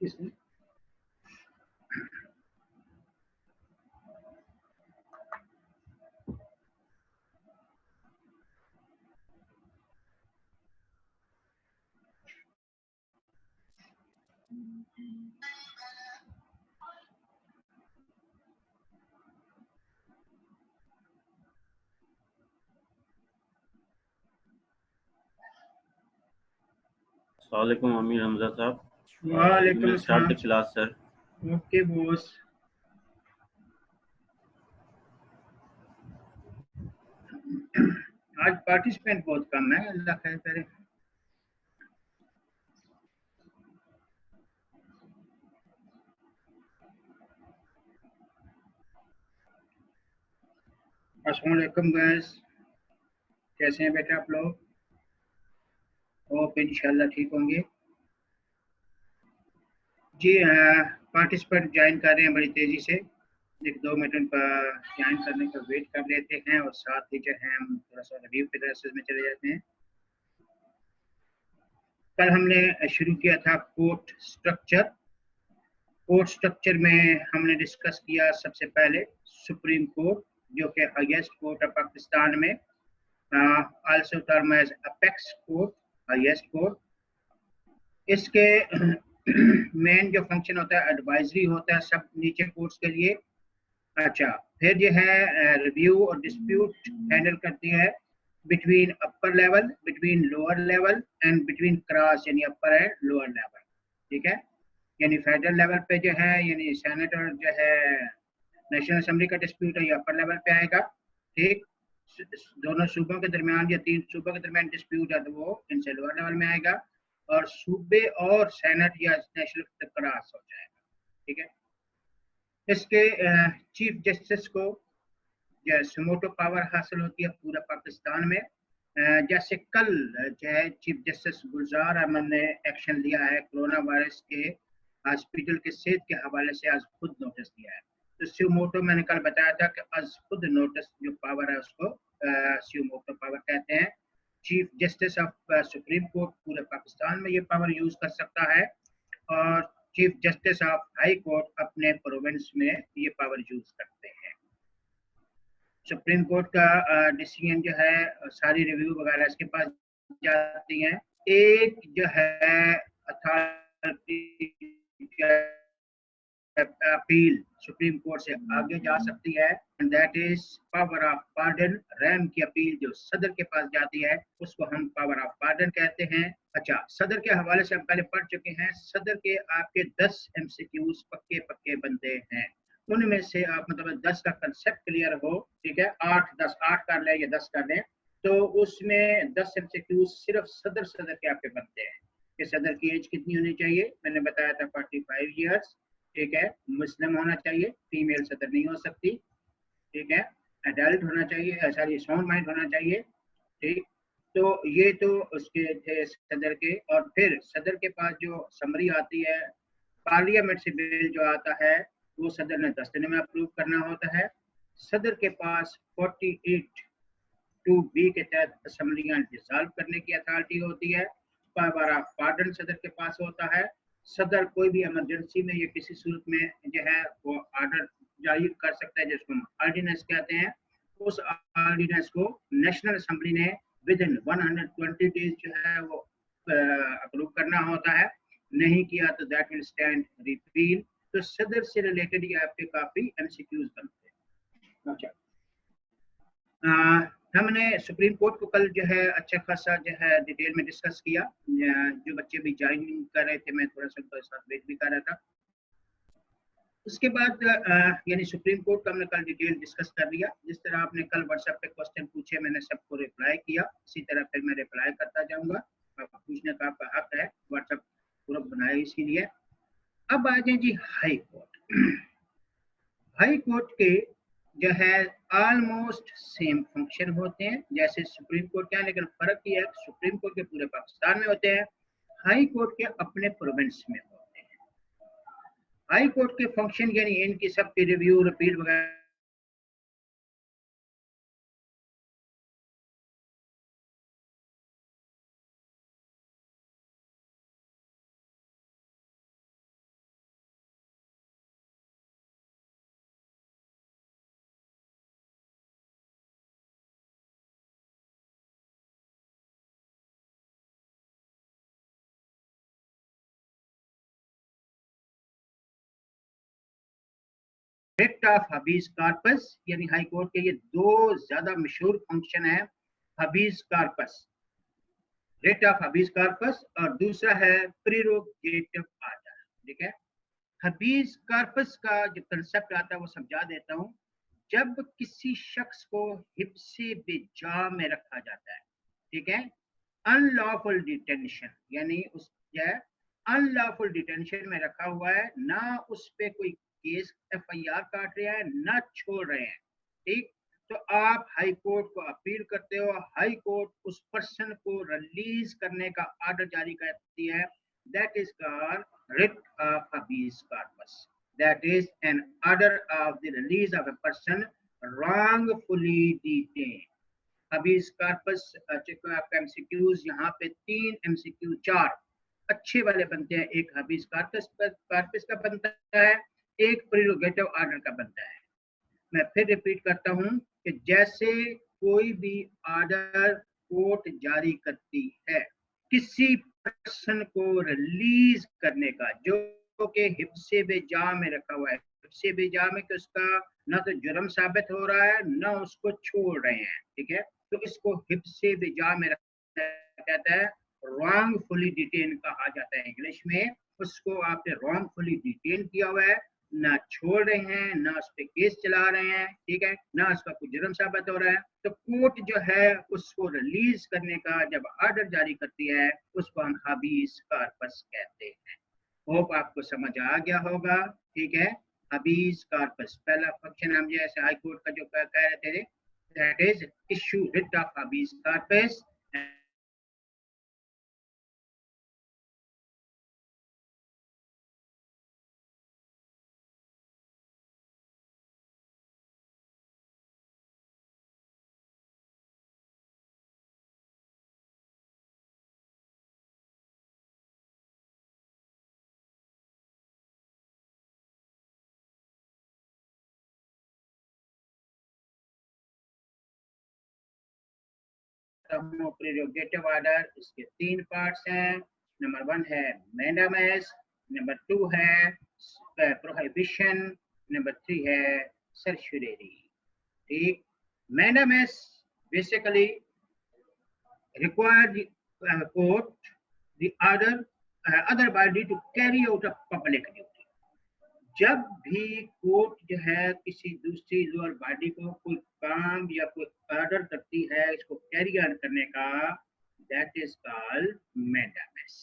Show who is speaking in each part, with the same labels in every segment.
Speaker 1: इसमें
Speaker 2: Assalamualaikum Amir Hamza sahab. You
Speaker 1: वालेकुम
Speaker 2: may start the
Speaker 1: अस्सलाम।
Speaker 2: class, sir.
Speaker 1: Okay boss. आज पार्टिसिपेंट बहुत कम है, अल्लाह खैर करे। अस्सलाम वालेकुम गाइस, कैसे हैं बेटा आप लोग? होप इंशाल्लाह ठीक होंगे। जी पार्टिसिपेंट ज्वाइन कर रहे हैं बड़ी तेजी से। एक 2 मिनट उनका ज्वाइन करने का वेट कर लेते हैं और साथ ही जो है हम थोड़ा सा रिव्यू के दरअसल में चले जाते हैं। कल हमने शुरू किया था कोर्ट स्ट्रक्चर। कोर्ट स्ट्रक्चर में हमने डिस्कस किया सबसे पहले सुप्रीम कोर्ट, जो कि हाईएस्ट कोर्ट है पाकिस्तान में, also term as apex court, highest court. इसके मेन जो फंक्शन होता है एडवाइजरी होता है सब नीचे कोर्ट्स के लिए। अच्छा, फिर जो है रिव्यू और डिस्प्यूट हैंडल करती है between upper level, between lower level and between cross, यानी अपर एंड लोअर लेवल। ठीक है, यानी फेडरल लेवल पे जो है यानी सेनेट और जो है नेशनल असेंबली का डिस्प्यूट है ये अपर लेवल पे आएगा। ठीक, दोनों सूबों के दरमियान या 3 सूबों के दरमियान डिस्प्यूट है तो वो इनसे लोअर लेवल में आएगा, और सूबे और सेनेट या नेशनल क्रॉस हो जाएगा। ठीक है, इसके चीफ जस्टिस को जो सुमोटो पावर हासिल होती है पूरा पाकिस्तान में। जैसे कल जो है चीफ जस्टिस गुलजार अहमद ने एक्शन लिया है कोरोना वायरस के हॉस्पिटल के सेहत के हवाले से, आज खुद नोटिस दिया है। तो सुमोटो मैंने कल बताया था कि आज खुद नोटिस जो पावर है उसको सुमोटो पावर कहते हैं। Chief justice of supreme court पूरे पाकिस्तान में ये पावर यूज कर सकता है, और chief justice of high court अपने प्रोविंस में ये पावर यूज करते हैं। सुप्रीम कोर्ट का डिसीजन जो है सारी रिव्यू वगैरह इसके पास जाती हैं। एक जो है अथॉरिटी अपील सुप्रीम कोर्ट से आगे जा सकती है, and that is power of pardon. RAM की अपील जो सदर के पास जाती है उसको हम पावर ऑफ पार्डन कहते हैं। अच्छा, सदर के हवाले से हम पहले पढ़ चुके हैं। सदर के आपके 10 एमसीक्यूज पक्के पक्के बनते हैं, उनमें से आप मतलब 10 का कंसेप्ट क्लियर हो, ठीक है, 8 10 8 कर ले या 10 कर ले, तो उसमें 10 एमसीक्यूज सिर्फ सदर सदर के आपके बनते हैं कि सदर की एज कितनी होनी चाहिए। मैंने बताया था 45 ईयर्स। ठीक है, मुस्लिम होना चाहिए, फीमेल सदर नहीं हो सकती। ठीक है, एडल्ट होना चाहिए, सॉरी साउंड माइंड होना चाहिए। ठीक, तो ये तो उसके थे सदर के। और फिर सदर के पास जो समरी आती है पार्लियामेंट से बिल जो आता है वो सदर ने 10 दिन में अप्रूव करना होता है। सदर के पास 48 2B के तहत असम्बलियां डिसॉल्व करने की अथॉरिटी होती है। पावर ऑफ पार्डन सदर के पास होता है। सदर कोई भी इमरजेंसी में या किसी सूरत में जो है वो ऑर्डर जारी कर सकता है जिसको हम ऑर्डिनेंस कहते हैं। उस ऑर्डिनेंस को नेशनल असेंबली ने विद इन 120 डेज जो है वो अप्रूव करना होता है। नहीं किया तो दैट विल स्टैंड रिपील। तो सदर से रिलेटेड ये आपके काफी एमसीक्यूज बनते हैं। अच्छा, हमने सुप्रीम कोर्ट को कल जो है अच्छा खासा जो है डिटेल में डिस्कस किया। जो बच्चे भी ज्वाइन कर रहे थे मैं थोड़ा सा उनके साथ वेट भी कर रहा था। उसके बाद यानी सुप्रीम कोर्ट का हमने कल डिटेल डिस्कस कर लिया। जिस तरह आपने कल व्हाट्सएप पे क्वेश्चन पूछे मैंने सबको रिप्लाई किया, इसी तरह फिर मैं रिप्लाई करता जाऊंगा। आपको पूछने का आपका हक है, व्हाट्सएप ग्रुप बनाया इसीलिए। अब आ जाए जी हाई कोर्ट। हाई कोर्ट के जो है ऑलमोस्ट सेम फंक्शन होते हैं जैसे सुप्रीम कोर्ट के हैं, लेकिन फर्क ये है सुप्रीम कोर्ट के पूरे पाकिस्तान में होते हैं, हाई कोर्ट के अपने प्रोविंस में होते हैं। हाई कोर्ट के फंक्शन यानी इनकी सबकी रिव्यू रिपील वगैरह रिट ऑफ हबीज कार्पस, यानी हाई कोर्ट के ये दो ज्यादा मशहूर फंक्शन है, हबीज corpus, writ of habeas corpus, और दूसरा है प्रीरोगेटिव ऑर्डर। ठीक है, हबीज कार्पस का जो कंसेप्ट आता है वो समझा देता हूँ। जब किसी शख्स को हिब्से बेजा में रखा जाता है, ठीक है, अनलॉफुल डिटेंशन, यानी उस अनलॉफुल डिटेंशन में रखा हुआ है, ना उस पे कोई केस एफआईआर काट रहा है, ना छोड़ रहे हैं, ठीक, तो आप हाई कोर्ट को अपील करते हो, हाई कोर्ट उस पर्सन को रिलीज करने का ऑर्डर जारी करती है, that is called writ of habeas corpus, that is an order of the release of a person wrongfully detained। Habeas corpus आपका एमसीक्यूज यहाँ पे 3 एमसीक्यू 4 अच्छे वाले बनते हैं। एक हबीज कार्पस का बनता है, एक प्रीरोगेटिव ऑर्डर का बनता है। मैं फिर रिपीट करता हूँ कि जैसे कोई भी ऑर्डर कोर्ट जारी करती है किसी पर्सन को रिलीज करने का जो के हिब्से बेजा में रखा हुआ है, हिब्से बेजा में कि उसका ना तो जुर्म साबित हो रहा है ना उसको छोड़ रहे हैं, ठीक है, तो इसको हिब्से बेजा में रखा कहता है, रॉन्गफुली डिटेन कहा जाता है इंग्लिश में। उसको आपने रॉन्गफुली डिटेन किया हुआ है, ना छोड़ रहे हैं, ना उस पर केस चला रहे हैं, ठीक है, ना उसका कुछ जुर्म साबित हो रहा है, तो कोर्ट जो है उसको रिलीज करने का जब ऑर्डर जारी करती है उसको हम हबीज कार्पस कहते हैं। होप आपको समझ आ गया होगा, ठीक है। हबीज कार्पस पहला फंक्शन हम जैसे हाई कोर्ट का जो कह रहे थे, that is issue writ of habeas corpus. Prerogative order, इसके 3 पार्ट्स हैं। नंबर 1 है मैंडामस, नंबर 2 है प्रोहिबिशन, नंबर 3 है सर्चुरेरी। ठीक, mandamus basically required court the other body to carry out a public duty। जब भी कोर्ट जो है किसी दूसरी लोअर बॉडी को कोई काम या कोई ऑर्डर करती है इसको कैरी ऑन करने का, दैट इज कॉल्ड मैंडामस।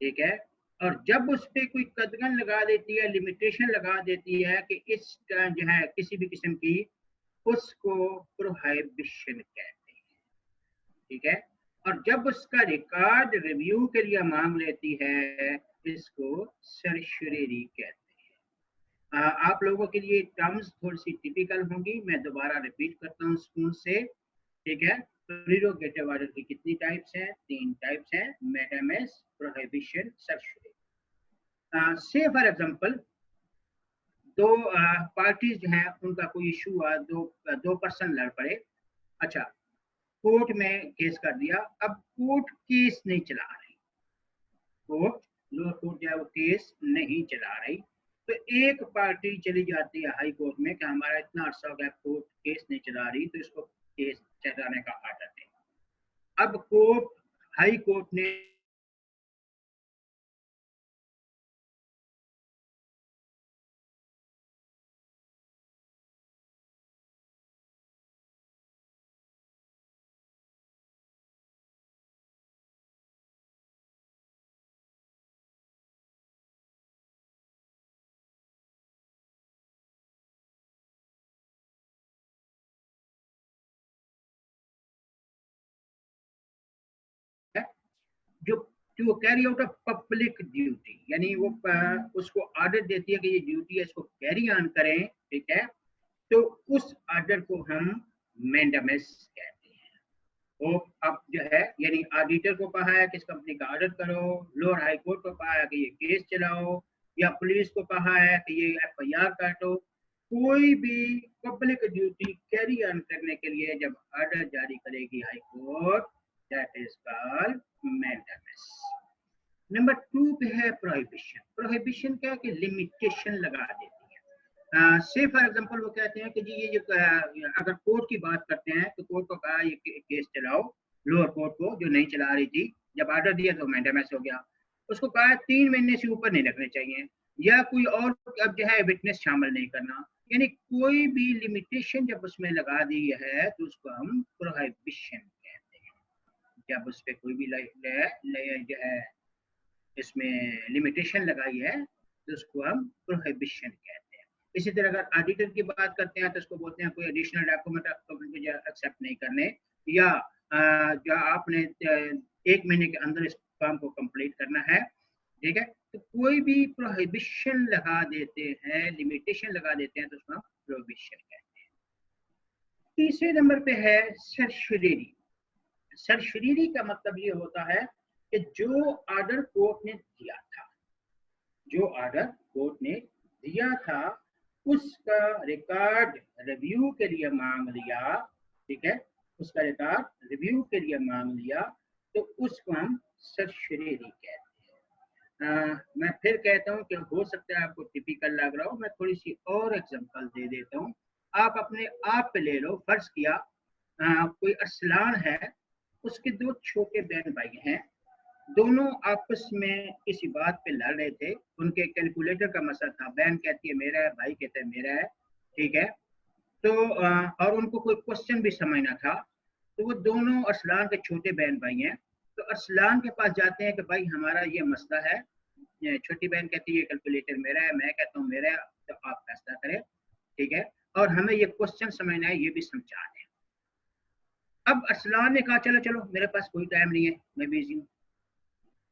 Speaker 1: ठीक है, और जब उस पर कोई कदगन लगा देती है, लिमिटेशन लगा देती है कि इस जो है किसी भी किस्म की, उसको प्रोहिबिशन कहते हैं। ठीक है, और जब उसका रिकॉर्ड रिव्यू के लिए मांग लेती है इसको सर्चुरेरी कहते हैं। आप लोगों के लिए टर्म्स थोड़ी सी टिपिकल होंगी, मैं दोबारा रिपीट करता हूँ स्कूल से। ठीक है, प्रीरोगेटिव ऑर्डर की कितनी टाइप्स हैं? 3 टाइप्स हैं, मैंडामस, प्रोहिबिशन, सर्चुरेरी। से फॉर एग्जांपल दो पार्टीज जो हैं उनका कोई इशू हुआ, दो पर्सन लड़ पड़े, अच्छा कोर्ट में केस कर दिया, अब कोर्ट केस नहीं चला रही, कोर्ट लोअर कोर्ट जो है वो केस नहीं चला रही, तो एक पार्टी चली जाती है हाई कोर्ट में कि हमारा इतना अर्सा हो गया कोर्ट केस नहीं चला रही, तो इसको केस चलाने का ऑर्डर दें। अब कोर्ट हाई कोर्ट ने जो to carry out a public duty, यानी वो उसको ऑर्डर देती है कि ये ड्यूटी है इसको कैरी ऑन करें, ठीक है, तो उस ऑर्डर को हम मैंडामस कहते हैं। वो अब जो है यानी ऑडिटर को कहा है कि इस कंपनी का ऑर्डर करो, लोअर हाई कोर्ट को कहा है कि ये केस चलाओ, या पुलिस को कहा है कि ये एफआईआर काटो, कोई भी पब्लिक ड्यूटी कैरी ऑन करने के लिए जब ऑर्डर जारी करेगी high court, that is called mandamus. Number 2 पे है प्रोहिबिशन। प्रोहिबिशन क्या है कि लिमिटेशन लगा देती है। से फॉर एग्जांपल वो कहते हैं कि जी ये अगर कोर्ट की बात करते हैं तो कोर्ट को कहा ये केस चलाओ, लोअर कोर्ट को जो नहीं चला रही थी, जब ऑर्डर दिया तो मैंडेमस हो गया, उसको कहा 3 महीने से ऊपर नहीं लगने चाहिए, या कोई और अब जो है विटनेस शामिल नहीं करना, यानी कोई भी लिमिटेशन जब उसमें लगा दी है तो उसको हम प्रोहिबिशन कहते हैं। जब उस पर कोई भी जो है इसमें लिमिटेशन लगाई है तो उसको हम प्रोहिबिशन कहते हैं। इसी तरह अगर ऑडिटर की बात करते हैं तो उसको बोलते हैं कोई एडिशनल डॉक्यूमेंट एक्सेप्ट नहीं करने, या जो आपने 1 महीने के अंदर इस काम को कंप्लीट करना है, ठीक है, तो कोई भी प्रोहिबिशन लगा देते हैं, लिमिटेशन लगा देते हैं तो उसको हम प्रोहिबिशन कहते हैं। तीसरे नंबर पे है सरशरीरी। सरशरीरी का मतलब ये होता है कि जो ऑर्डर कोर्ट ने दिया था, जो ऑर्डर कोर्ट ने दिया था उसका रिकॉर्ड रिव्यू के लिए मांग लिया, ठीक है, उसका रिकॉर्ड रिव्यू के लिए मांग लिया, तो उसको हम सरशरीरी कहते हैं। मैं फिर कहता हूँ कि हो सकता है आपको टिपिकल लग रहा हो, मैं थोड़ी सी और एग्जांपल दे देता हूँ, आप अपने आप पे ले लो। फर्ज किया कोई अरसलान है, उसके 2 छोटे बहन भाई हैं, दोनों आपस में किसी बात पे लड़ रहे थे, उनके कैलकुलेटर का मसला था, बहन कहती है मेरा है, भाई कहते हैं मेरा है, ठीक है, तो और उनको कोई क्वेश्चन भी समझना था, तो वो दोनों अरसलान के छोटे बहन भाई हैं, तो अरसलान के पास जाते हैं कि भाई हमारा ये मसला है, छोटी बहन कहती है कैलकुलेटर मेरा है, मैं कहता हूँ मेरा है, तो आप फैसला करें, ठीक है, और हमें ये क्वेश्चन समझना है, ये भी समझा दें। अब अरसलान ने कहा चलो चलो मेरे पास कोई टाइम नहीं है, मैं बिजी हूँ।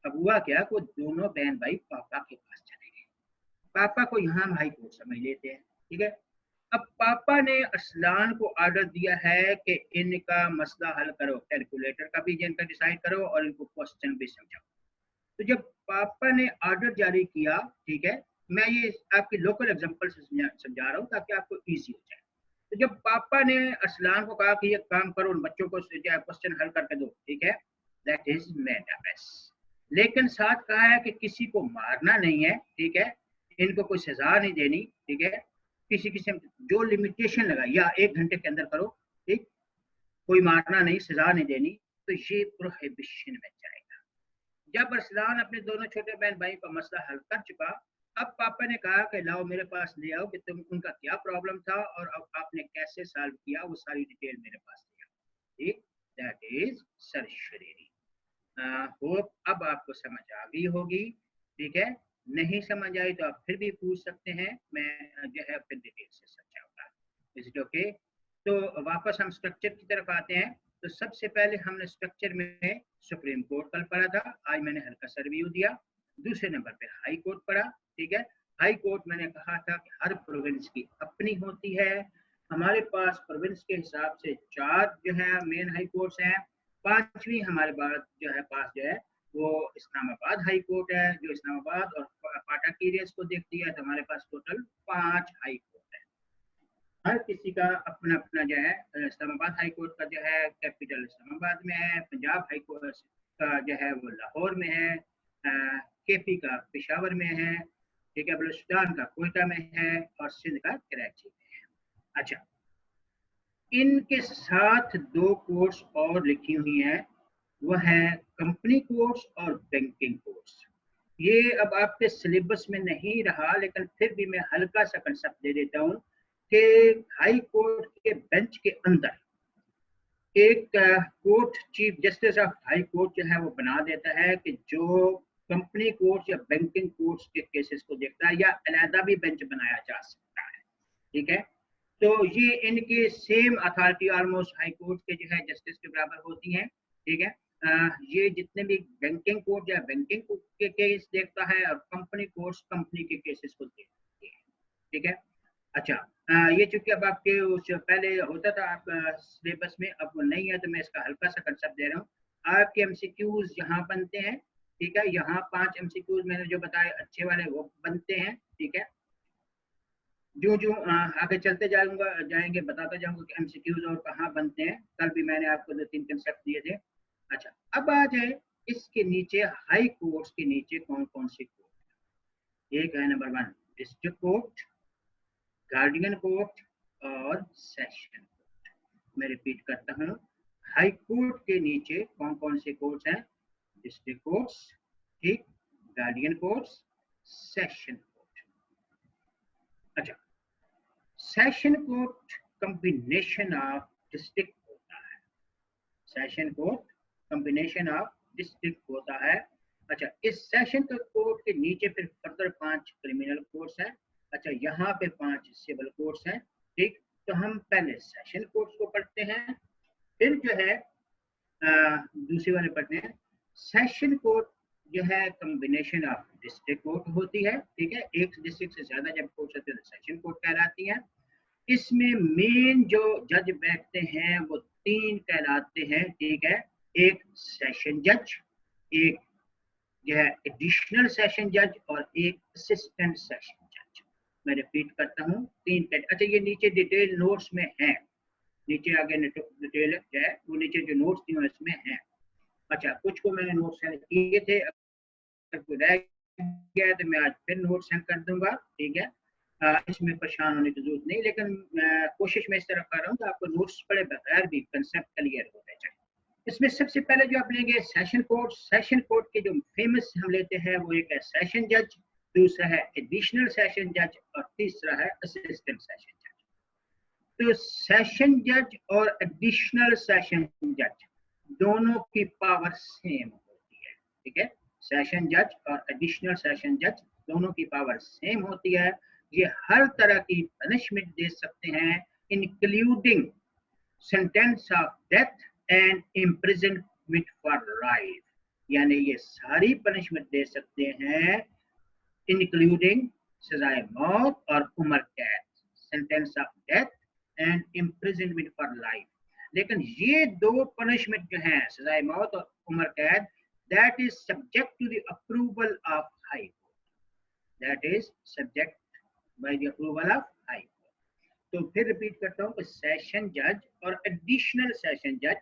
Speaker 1: अब हुआ क्या, वो दोनों बहन भाई पापा के पास चले गए, पापा को यहाँ भाई को समझ लेते हैं, ठीक है। अब पापा ने अरसलान को ऑर्डर दिया है कि इनका मसला हल करो, कैलकुलेटर का भी इनका डिसाइड करो और इनको क्वेश्चन भी समझाओ। तो जब पापा ने ऑर्डर जारी किया, ठीक है, मैं ये आपकी लोकल एग्जांपल से समझा रहा हूँ ताकि आपको इजी हो जाए। तो जब पापा ने अरसलान को कहा कि ये काम करो, उन बच्चों को क्वेश्चन हल करके दो, ठीक है, दैट इज मैंडेटस, लेकिन साथ कहा है कि किसी को मारना नहीं है, ठीक है, इनको कोई सजा नहीं देनी, ठीक है, किसी किस्म जो लिमिटेशन लगा या 1 घंटे के अंदर करो, ठीक, कोई मारना नहीं, सजा नहीं देनी, तो ये प्रोहिबिशन में जाएगा। जब अरसलान अपने दोनों छोटे बहन भाई का मसला हल कर चुका, अब पापा ने कहा कि लाओ मेरे पास ले आओ कि तुम उनका क्या प्रॉब्लम था और अब आपने कैसे सॉल्व किया, वो सारी डिटेल मेरे पास ले आओ, ठीक, दैट इज सरशरीरी। होप अब आपको समझ आ गई होगी, ठीक है, नहीं समझ आई तो आप फिर भी पूछ सकते हैं, मैं जो है फिर डिटेल से समझाऊंगा। Is it okay? तो वापस हम स्ट्रक्चर की तरफ आते हैं। तो सबसे पहले हमने स्ट्रक्चर में सुप्रीम कोर्ट कल पढ़ा था, आज मैंने हल्का सा रिव्यू दिया। दूसरे नंबर पे हाई कोर्ट पढ़ा, ठीक है। हाई कोर्ट मैंने कहा था कि हर प्रोविंस की अपनी होती है, हमारे पास प्रोविंस के हिसाब से 4 जो है मेन हाई कोर्ट्स हैं, 5वीं हमारे पास जो है वो इस्लामाबाद हाई कोर्ट है, जो इस्लामाबाद और पाटा की एरियाज को देखती है, तो हमारे पास टोटल 5 हाई कोर्ट है। हर किसी का अपना अपना जो है, इस्लामाबाद हाई कोर्ट का जो है कैपिटल इस्लामाबाद में है, पंजाब हाई कोर्ट का जो है वो लाहौर में है, केपी का पेशावर में है, ठीक है, बलूचिस्तान का कोयटा में है और सिंध का कराची में है। अच्छा, इनके साथ 2 कोर्स और लिखी हुई हैं, वह है कंपनी कोर्स और बैंकिंग कोर्स। ये अब आपके सिलेबस में नहीं रहा, लेकिन फिर भी मैं हल्का सा कंसेप्ट दे देता हूँ कि हाई कोर्ट के बेंच के अंदर एक court chief justice of high court जो है वो बना देता है कि जो कंपनी कोर्ट या बैंकिंग कोर्ट के केसेस को देखता है, या अलहदा भी बेंच बनाया जा सकता है, ठीक है। तो ये इनके same authority almost high court के जो है जस्टिस के बराबर होती हैं, ठीक है। ये जितने भी बैंकिंग कोर्ट या बैंकिंग के केस देखता है और कंपनी कोर्ट कंपनी के केसेस को देखती है, ठीक है। अच्छा, ये चूंकि अब आपके उस पहले होता था आपका सिलेबस में, अब वो नहीं है, तो मैं इसका हल्का सा कंसेप्ट दे रहा हूँ। आपके एमसीक्यूज यहाँ बनते हैं, ठीक है, यहाँ 5 एमसीक्यूज मैंने जो बताए अच्छे वाले वो बनते हैं, ठीक है। जो जो आगे चलते जाएंगे बताता जाऊंगा कि एमसीक्यूज और कहाँ बनते हैं, कल भी मैंने आपको 2-3 कंसेप्ट दिए थे। अच्छा, अब आ जाए इसके नीचे हाई कोर्ट्स के नीचे कौन कौन से कोर्ट। एक है number 1 district court, guardian court और सेशन कोर्ट। मैं रिपीट करता हूँ, हाई कोर्ट के नीचे कौन कौन से कोर्ट्स हैं? डिस्ट्रिक्ट कोर्ट्स, ठीक, गार्डियन कोर्ट्स, सेशन कोर्ट। अच्छा, session court combination of district होता है, session court combination of district होता है। अच्छा, इस सेशन कोर्ट के नीचे फिर फर्दर 5 क्रिमिनल कोर्ट्स हैं। अच्छा, यहाँ पे 5 सिविल कोर्ट्स हैं, ठीक। तो हम पहले सेशन कोर्ट्स को पढ़ते हैं, फिर जो है दूसरी वाले पढ़ते हैं। सेशन कोर्ट जो है कॉम्बिनेशन ऑफ डिस्ट्रिक्ट कोर्ट होती है, ठीक है। एक डिस्ट्रिक्ट से ज्यादा जब कोर्ट होते हैं तो सेशन कोर्ट कहलाती है। इसमें मेन जो जज बैठते हैं वो 3 कहलाते हैं, ठीक है। एक सेशन जज, एक जो है एडिशनल सेशन जज और एक असिस्टेंट सेशन जज। मैं रिपीट करता हूँ, 3। अच्छा, ये नीचे डिटेल नोट्स में है, नीचे आगे डिटेल है वो नीचे जो नोट्स दिए हैं इसमें है। अच्छा, कुछ को मैंने नोट्स सेंड किए थे, अगर कोई रह गया है तो मैं आज फिर नोट्स सेंड कर दूंगा, ठीक है। इसमें परेशान होने की जरूरत नहीं, लेकिन कोशिश मैं इस तरह कर रहा हूँ कि आपको नोट्स पढ़े बगैर भी कंसेप्ट क्लियर होने चाहिए। इसमें सबसे पहले जो आप लेंगे सेशन कोर्ट। सेशन कोर्ट के जो फेमस हम लेते हैं वो एक है सेशन जज, दूसरा है एडिशनल सेशन जज और तीसरा है असिस्टेंट सेशन जज। तो सेशन जज और एडिशनल सेशन जज दोनों की पावर सेम होती है, ठीक है। सेशन जज और एडिशनल सेशन जज दोनों की पावर सेम होती है। ये हर तरह की पनिशमेंट दे सकते हैं, including sentence of death and imprisonment for life, यानी ये सारी पनिशमेंट दे सकते हैं, इंक्लूडिंग सजाए मौत और उम्र कैद, sentence of death and imprisonment for life. लेकिन ये 2 पनिशमेंट जो हैं, सजाए मौत और उम्र कैद, that is subject to the approval of high court, that is subject by the approval of high court. तो फिर रिपीट करता हूँ कि सेशन जज और एडिशनल सेशन जज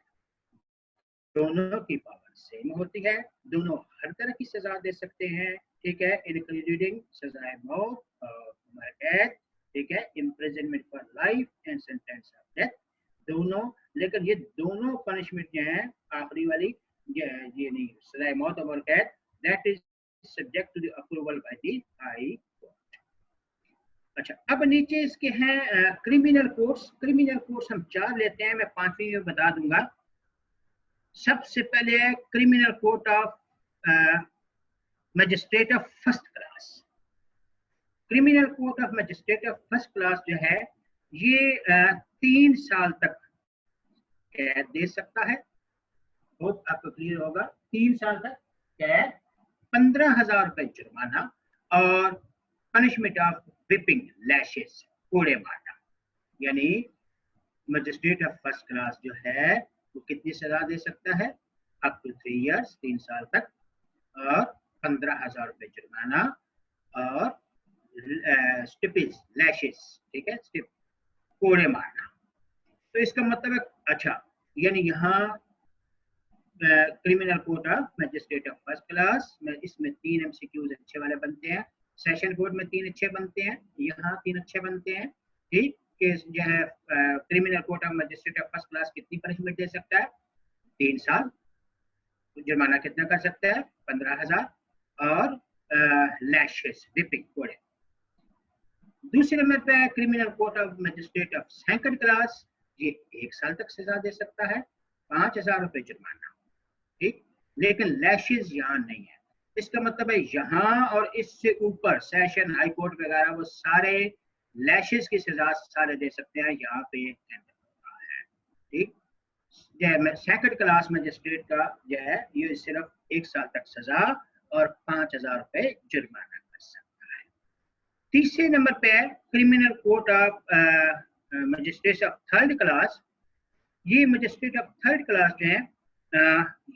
Speaker 1: दोनों की पावर सेम होती है, दोनों हर तरह की सजा दे सकते हैं, ठीक है, इंक्लूडिंग सजाए मौत और उम्र कैद, ठीक है, imprisonment for life and sentence of death, दोनों। लेकिन ये दोनों पनिशमेंट जो है, आखिरी वाली ये नहीं, सजाए मौत और उम्र कैद, that is subject to the approval by the high court. अच्छा, अब नीचे इसके हैं क्रिमिनल कोर्ट्स। क्रिमिनल कोर्ट्स हम 4 लेते हैं, मैं 5वीं में बता दूंगा। सबसे पहले है criminal court of magistrate of first class. Criminal court of magistrate of first class जो है ये 3 साल तक कैद दे सकता है, होप आपको क्लियर होगा। 3 साल तक कैद, 15,000 रुपए जुर्माना और पनिशमेंट ऑफ व्हिपिंग, लैशेस, कोड़े मारना। यानी मजिस्ट्रेट ऑफ फर्स्ट क्लास जो है वो कितनी सजा दे सकता है? अप टू 3 इयर्स, 3 साल तक, और 15,000 रुपए जुर्माना और स्टिपेज, लैशेस, ठीक है, स्टिप, कोड़े मारना। तो इसका मतलब है, अच्छा, यानी यहाँ criminal court of magistrate of first class में इसमें 3 एमसीक्यूज अच्छे वाले बनते हैं। सेशन कोर्ट में 3 अच्छे बनते हैं, यहाँ 3 अच्छे बनते हैं, ठीक। कि जो है criminal court of magistrate of first class कितनी पनिशमेंट दे सकता है? 3 साल। जुर्माना कितना कर सकता है? 15,000 और लैशेस, व्हिपिंग, कोड़े। दूसरे नंबर पे है criminal court of magistrate of second class, ये 1 साल तक सजा दे सकता है, 5,000 रुपए जुर्माना, ठीक। लेकिन लैशेस यहाँ नहीं है। इसका मतलब है यहाँ और इससे ऊपर सेशन, हाई कोर्ट वगैरह वो सारे लैशेस की सजा सारे दे सकते हैं, यहाँ पे है, ठीक। सेकंड क्लास मजिस्ट्रेट का जो है ये सिर्फ 1 साल तक सजा और 5,000 रुपए जुर्माना कर सकता है। तीसरे नंबर पे है criminal court of magistrate of third class. ये मजिस्ट्रेट ऑफ थर्ड क्लास जो है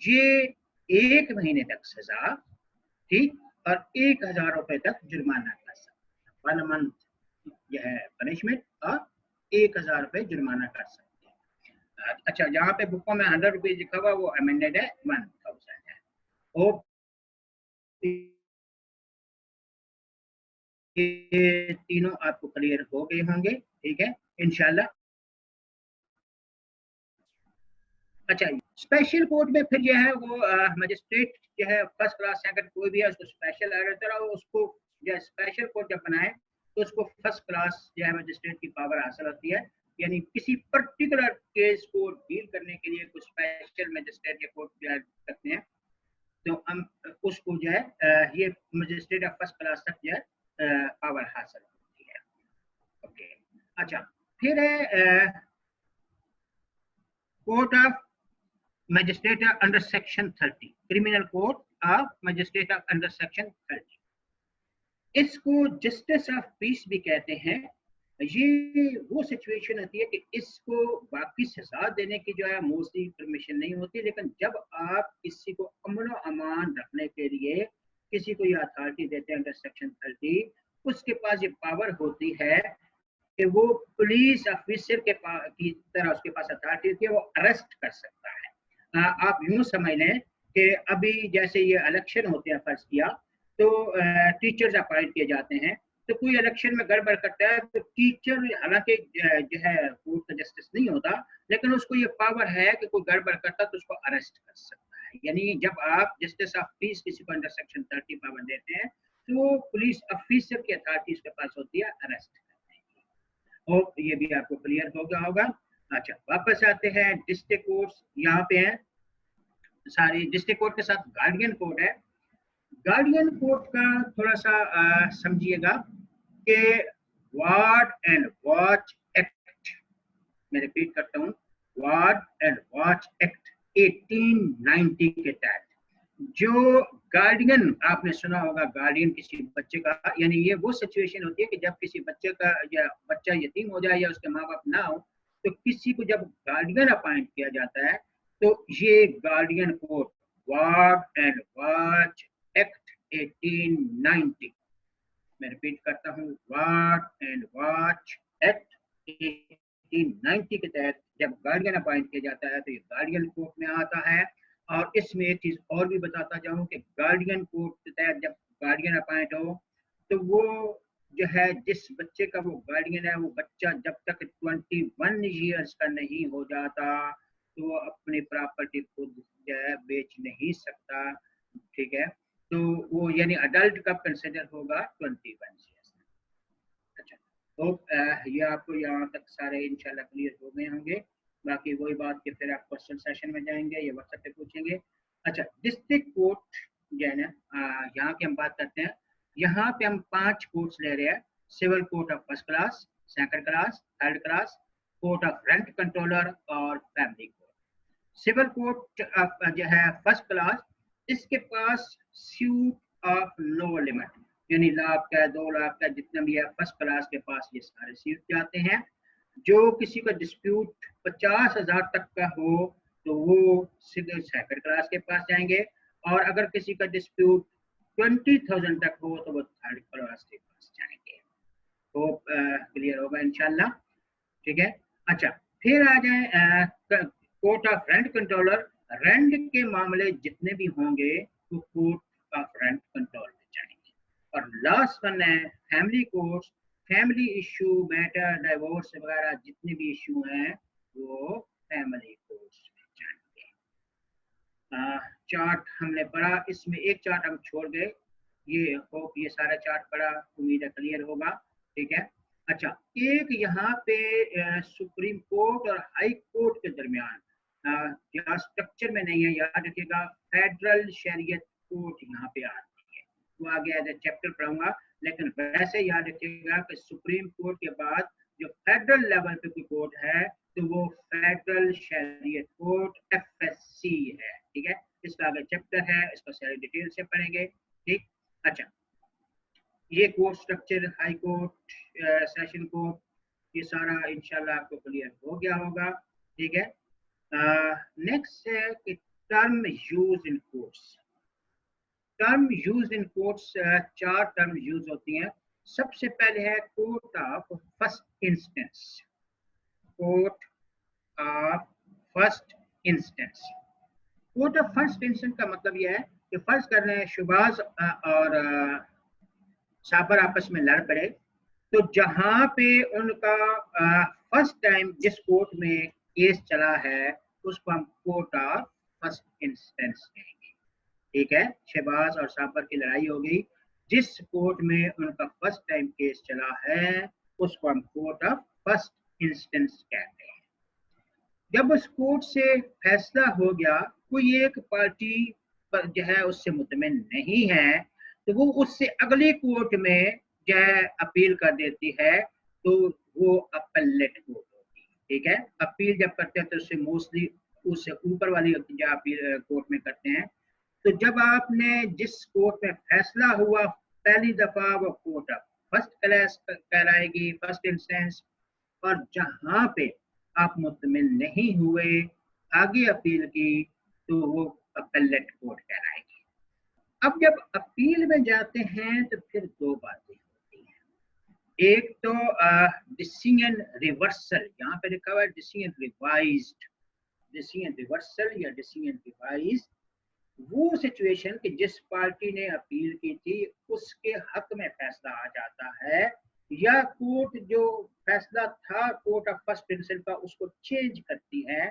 Speaker 1: ये 1 महीने तक सजा, ठीक, और 1,000 रुपए तक जुर्माना कर सकते हैं। 1 मंथ यह है पनिशमेंट और 1,000 रुपए जुर्माना कर सकते हैं। अच्छा, यहाँ पे बुकों में 100 रुपीज लिखा हुआ वो अमेंडेड है, 1,000 है। ये तीनों आपको क्लियर हो गए होंगे, ठीक है इंशाल्लाह। अच्छा, स्पेशल कोर्ट में फिर जो है वो मजिस्ट्रेट जो है फर्स्ट क्लास सेकंड कोई भी है उसको स्पेशल एडिटर, उसको जो स्पेशल कोर्ट जब बनाए तो उसको फर्स्ट क्लास जो है मजिस्ट्रेट की पावर हासिल होती है, यानी किसी पर्टिकुलर केस को डील करने के लिए कुछ स्पेशल मजिस्ट्रेट या कोर्ट जो करते हैं, तो हम उसको जो है ये मजिस्ट्रेट ऑफ फर्स्ट क्लास तक जो है पावर हासिल होती है। ओके, अच्छा फिर है court of Magistrate under Section 30, Criminal Court of Magistrate under Section 30. इसको जस्टिस ऑफ पीस भी कहते हैं। ये वो सिचुएशन होती है कि इसको बाकी सजा देने की जो है मोस्टली परमिशन नहीं होती, लेकिन जब आप किसी को अमन और अमान रखने के लिए किसी को ये अथॉरिटी देते हैं अंडर सेक्शन 30, उसके पास ये पावर होती है कि वो पुलिस ऑफिसर की तरह उसके पास अथॉरिटी होती है, वो अरेस्ट कर सकता है। आप यूं समझ लें कि अभी जैसे ये इलेक्शन होते हैं, फर्ज किया तो टीचर्स अपॉइंट किए जाते हैं, तो कोई इलेक्शन में गड़बड़ करता है तो टीचर हालांकि जो है कोर्ट का जस्टिस नहीं होता, लेकिन उसको ये पावर है कि कोई गड़बड़ करता तो उसको अरेस्ट कर सकता है। यानी जब आप जस्टिस ऑफ पीस किसी को अंडर सेक्शन 30 पावर देते हैं तो पुलिस ऑफिसर की अथॉरिटी उसके पास होती है अरेस्ट करने की। और ये भी आपको क्लियर हो गया होगा। अच्छा, वापस आते हैं डिस्ट्रिक्ट कोर्ट्स। यहाँ पे हैं सारी डिस्ट्रिक्ट कोर्ट के साथ गार्डियन कोर्ट है। गार्डियन कोर्ट का थोड़ा सा समझिएगा कि वार्ड एंड वॉच एक्ट, मैं रिपीट करता हूँ, वार्ड एंड वॉच एक्ट 1890 के तहत जो गार्डियन, आपने सुना होगा गार्डियन किसी बच्चे का, यानी ये वो सिचुएशन होती है कि जब किसी बच्चे का या बच्चा यतीम हो जाए या उसके माँ बाप ना हो, तो किसी को जब गार्डियन अपॉइंट किया जाता है तो ये guardian court ward and watch act 1890, मैं रिपीट करता हूँ, वार्ड एंड वॉच एक्ट 1890 के तहत जब गार्डियन अपॉइंट किया जाता है तो ये गार्डियन कोर्ट में आता है। और इसमें एक चीज और भी बताता जाऊं कि गार्डियन कोर्ट के तहत जब गार्डियन अपॉइंट हो तो वो जो है जिस बच्चे का वो गार्डियन है, वो बच्चा जब तक 21 ईयर्स का नहीं हो जाता तो वो अपनी प्रॉपर्टी खुद जो है बेच नहीं सकता, ठीक है, तो वो यानी अडल्ट कब कंसिडर होगा 21 ईयर्स। अच्छा, तो ये आपको यहाँ तक सारे इंशाल्लाह क्लियर हो गए होंगे। बाकी वही बात कि फिर आप क्वेश्चन सेशन में जाएंगे या व्हाट्सएप पे पूछेंगे। अच्छा, डिस्ट्रिक्ट कोर्ट जो है ना, यहाँ की हम बात करते हैं। यहाँ पे हम 5 कोर्ट्स ले रहे हैं। Civil court of first class, second class, third class, court of rent controller और फैमिली कोर्ट। सिविल कोर्ट जो है फर्स्ट क्लास, इसके पास सूट ऑफ नो लिमिट, यानी लाख का 2 लाख का जितना भी है फर्स्ट क्लास के पास ये सारे सूट जाते हैं। जो किसी का डिस्प्यूट 50,000 तक का हो तो वो सीधे सेकंड क्लास के पास जाएंगे, और अगर किसी का डिस्प्यूट 20,000 तक हो तो वो थर्ड क्लास के पास जाएंगे। तो क्लियर होगा इंशाल्लाह, ठीक है। अच्छा, फिर आ जाए court of rent controller. Rent के मामले जितने भी होंगे वो कोर्ट ऑफ रेंट कंट्रोल में जाएंगे। और लास्ट वन है family court. Family issue matter divorce वगैरह जितने भी इशू हैं वो फैमिली कोर्ट में जाएंगे। चार्ट हमने पढ़ा, इसमें एक चार्ट हम छोड़ गए, ये होप ये सारा चार्ट पढ़ा, उम्मीद है क्लियर होगा, ठीक है। अच्छा, एक यहाँ पे सुप्रीम कोर्ट और हाई कोर्ट के दरमियान यहाँ स्ट्रक्चर में नहीं है, याद रखिएगा, फेडरल शरीयत कोर्ट यहाँ पे आती है, वो आगे एज ए चैप्टर पढ़ूंगा, लेकिन वैसे याद रखिएगा कि सुप्रीम कोर्ट के बाद जो फेडरल लेवल पे कोई कोर्ट है तो वो फेडरल शरीयत कोर्ट FSC है, ठीक है। इसका आगे चैप्टर है, इसको सारी डिटेल से पढ़ेंगे, ठीक। अच्छा, ये court structure, high court, session court, ये सारा इंशाल्लाह आपको क्लियर हो गया होगा, ठीक है। नेक्स्ट है कि term use in courts. Term use in courts, 4 term use होती हैं। सबसे पहले है court of first instance. Court of first instance. Court of first instance का मतलब यह है कि फर्ज कर रहे हैं शुबाज और साबर आपस में लड़ पड़े, तो जहां पे उनका फर्स्ट टाइम जिस कोर्ट में केस चला है उसको हम कोर्ट ऑफ फर्स्ट इंस्टेंस कहेंगे। ठीक है, शहबाज और साबर की लड़ाई हो गई, जिस कोर्ट में उनका फर्स्ट टाइम केस चला है उसको हम कोर्ट ऑफ फर्स्ट इंस्टेंस कहते हैं। जब उस कोर्ट से फैसला हो गया, कोई एक पार्टी पर जो है उससे मुतमिन नहीं है, तो वो उससे अगले कोर्ट में जो है अपील कर देती है, तो वो अपीलेट कोर्ट होती है। ठीक है, अपील जब करते हैं तो उससे मोस्टली उससे ऊपर वाली जो अपील कोर्ट में करते हैं। तो जब आपने जिस कोर्ट में फैसला हुआ पहली दफा, वो कोर्ट ऑफ फर्स्ट क्लास कहलाएगी, फर्स्ट इंस्टेंस। और जहां पे आप मुतमिन नहीं हुए, आगे अपील की, तो वो अपीलेट कोर्ट कहलाएगी। अब जब अपील में जाते हैं तो फिर दो बातें होती हैं। एक तो डिसीजन रिवर्सल, यहाँ पे लिखा हुआ है डिसीजन रिवाइज्ड। डिसीजन रिवर्सल या डिसीजन रिवाइज्ड वो सिचुएशन कि जिस पार्टी ने अपील की थी उसके हक में फैसला आ जाता है, या कोर्ट जो फैसला था कोर्ट ऑफ फर्स्ट इंस्टेंस का उसको चेंज करती है,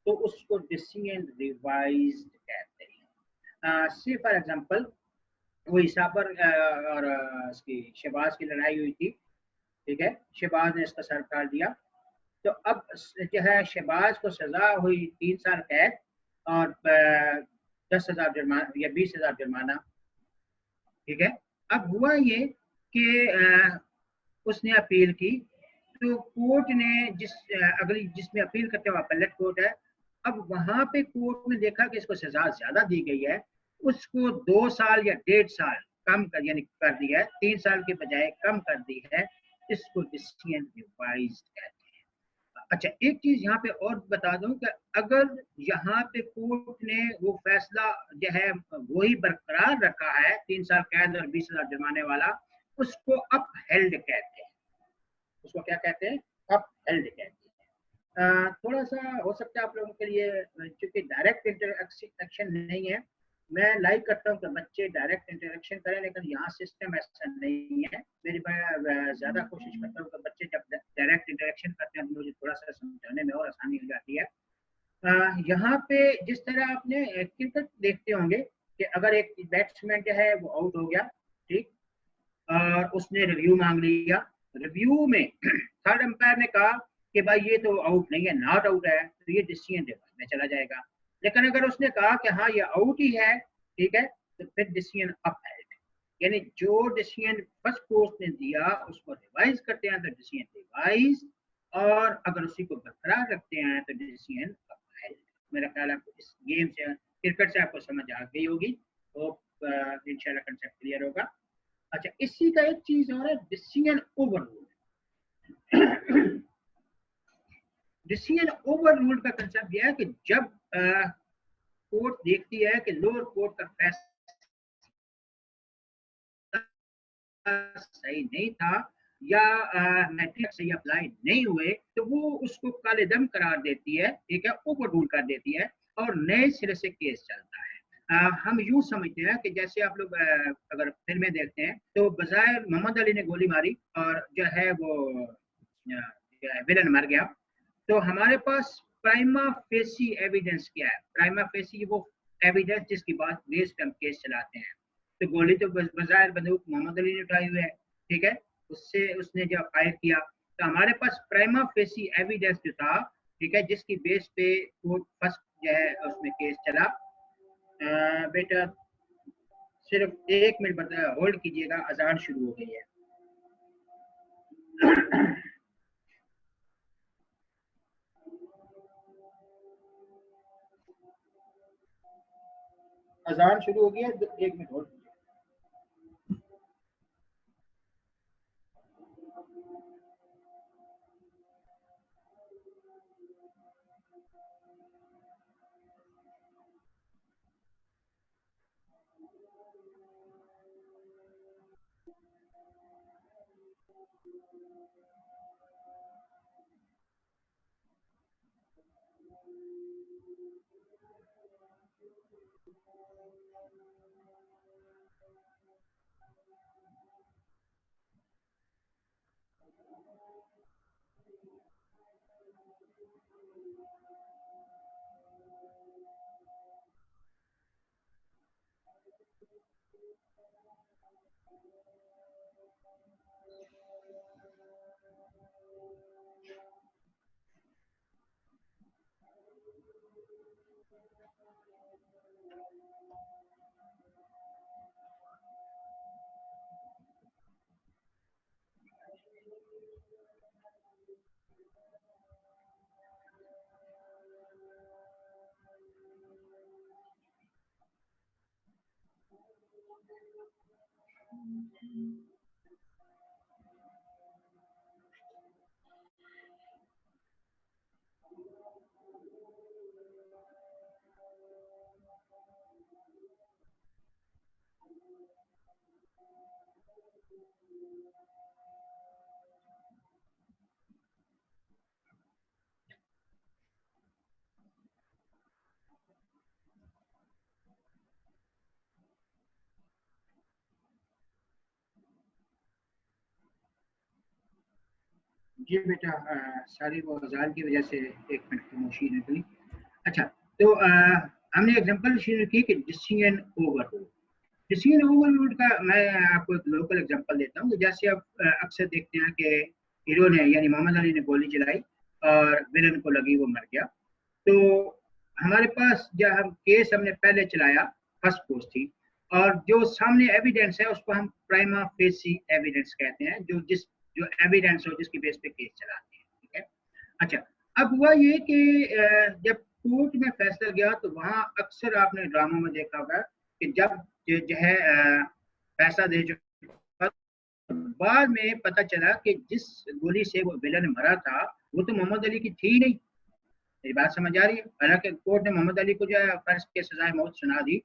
Speaker 1: तो उसको डिसीजन रिवाइज्ड कहते हैं। से फॉर एग्जांपल वही साबर और इसकी शहबाज की लड़ाई हुई थी। ठीक है, शहबाज ने इसका सर काट दिया, तो अब जो है शहबाज को सजा हुई 3 साल कैद और 10,000 जुर्माना या 20,000 जुर्माना। ठीक है, अब हुआ ये कि उसने अपील की, तो कोर्ट ने अगली जिसमें अपील करते हुए अपीलेट कोर्ट है, अब वहां पे कोर्ट ने देखा कि इसको सजा ज्यादा दी गई है, उसको 2 साल या 1.5 साल कम कर यानी कर दिया है, 3 साल के बजाय कम कर दी है। इसको डिसीजन रिवाइज्ड कहते हैं। अच्छा, एक चीज यहाँ पे और बता दूं कि अगर यहाँ पे कोर्ट ने वो फैसला जो है वही बरकरार रखा है, 3 साल कैद और 20,000 जुर्माने वाला, उसको अपहेल्ड कहते हैं। उसको क्या कहते हैं? अपहेल्ड कहते हैं। थोड़ा सा हो सकता है आप लोगों के लिए, क्योंकि डायरेक्ट इंटरेक्शन नहीं है, मैं लाइक करता हूँ कि बच्चे डायरेक्ट इंटरेक्शन करें, लेकिन यहाँ सिस्टम ऐसा नहीं है। मैं ज्यादा कोशिश करता हूँ कि बच्चे जब डायरेक्ट इंटरेक्शन करते हैं तो मुझे थोड़ा सा समझाने में और आसानी हो जाती है। यहाँ पे जिस तरह आपने क्रिकेट देखते होंगे कि अगर एक बैट्समैन जो है वो आउट हो गया, ठीक, और उसने रिव्यू मांग लिया, रिव्यू में थर्ड अंपायर ने कहा कि भाई ये तो आउट नहीं है, नॉट आउट है, तो ये डिसीजन रिवर्स में चला जाएगा। लेकिन अगर उसने कहा कि हाँ ये आउट ही है, ठीक है, तो फिर डिसीजन अपहेल्ड, यानी जो डिसीजन फर्स्ट कोर्ट ने दिया उसको रिवाइज करते हैं तो डिसीजन रिवाइज, और अगर उसी को बरकरार रखते हैं तो डिसीजन अपहेल्ड। मेरा ख्याल आपको इस गेम से, क्रिकेट से आपको समझ आ गई होगी, तो इंशाल्लाह कंसेप्ट क्लियर होगा। अच्छा, इसी का एक चीज और है, डिसीजन ओवररूल। डिसीजन ओवररूल का कंसेप्ट यह है कि जब कोर्ट देखती है कि लोअर कोर्ट का फैसला सही नहीं था या मैट्रिक्स सही अप्लाई नहीं हुए, तो वो उसको काले दम करार देती है, ठीक है, ओवररूल कर देती है और नए सिरे से केस चलता है। हम यूं समझते हैं कि जैसे आप लोग अगर फिल्में देखते हैं तो बजाय मोहम्मद अली ने गोली मारी और जो है वो विलन मर गया, तो हमारे पास प्राइमा फेसी एविडेंस क्या है? प्राइमा फेसी वो एविडेंस जिसकी बात बेस पे हम केस चलाते हैं। तो गोली तो बजाय बंदूक मोहम्मद अली ने उठाई हुई है, ठीक है, उससे उसने जब फायर किया, तो हमारे पास प्राइमा फेसी एविडेंस जो था, ठीक है, जिसकी बेस पे कोर्ट फर्स्ट जो है उसमें केस चला। बेटा सिर्फ 1 मिनट होल्ड कीजिएगा, अजान शुरू हो गई है। अजान शुरू हो गया, 1 मिनट होल्ड कीजिए। जी बेटा, सारी वो अजान की वजह से 1 मिनट खामोशी निकली। अच्छा, तो हमने एग्जांपल शेयर की कि डिसीजन ओवरलोड। डिसीजन ओवरलोड का मैं आपको एक लोकल एग्जांपल देता हूँ। जैसे आप अक्सर देखते हैं कि हीरो ने यानी मोहम्मद अली ने गोली चलाई और विलन को लगी, वो मर गया। तो हमारे पास जब हम केस हमने पहले चलाया, फर्स्ट पोस्ट थी, और जो सामने एविडेंस है उसको हम प्राइमा फेसी एविडेंस कहते हैं, जो एविडेंस हो जिसकी बेस पे केस चलाते हैं। ठीक है। अच्छा, अब हुआ ये कि जब कोर्ट में फैसला गया तो वहां अक्सर आपने ड्रामों में देखा होगा कि जब जो है फैसला दे चुका, बाद में पता चला कि जिस गोली से वो विलन मरा था वो तो मोहम्मद अली की थी नहीं। मेरी बात समझ आ रही है? हालांकि कोर्ट ने मोहम्मद अली को जो है फर्ज के सजाए मौत सुना दी,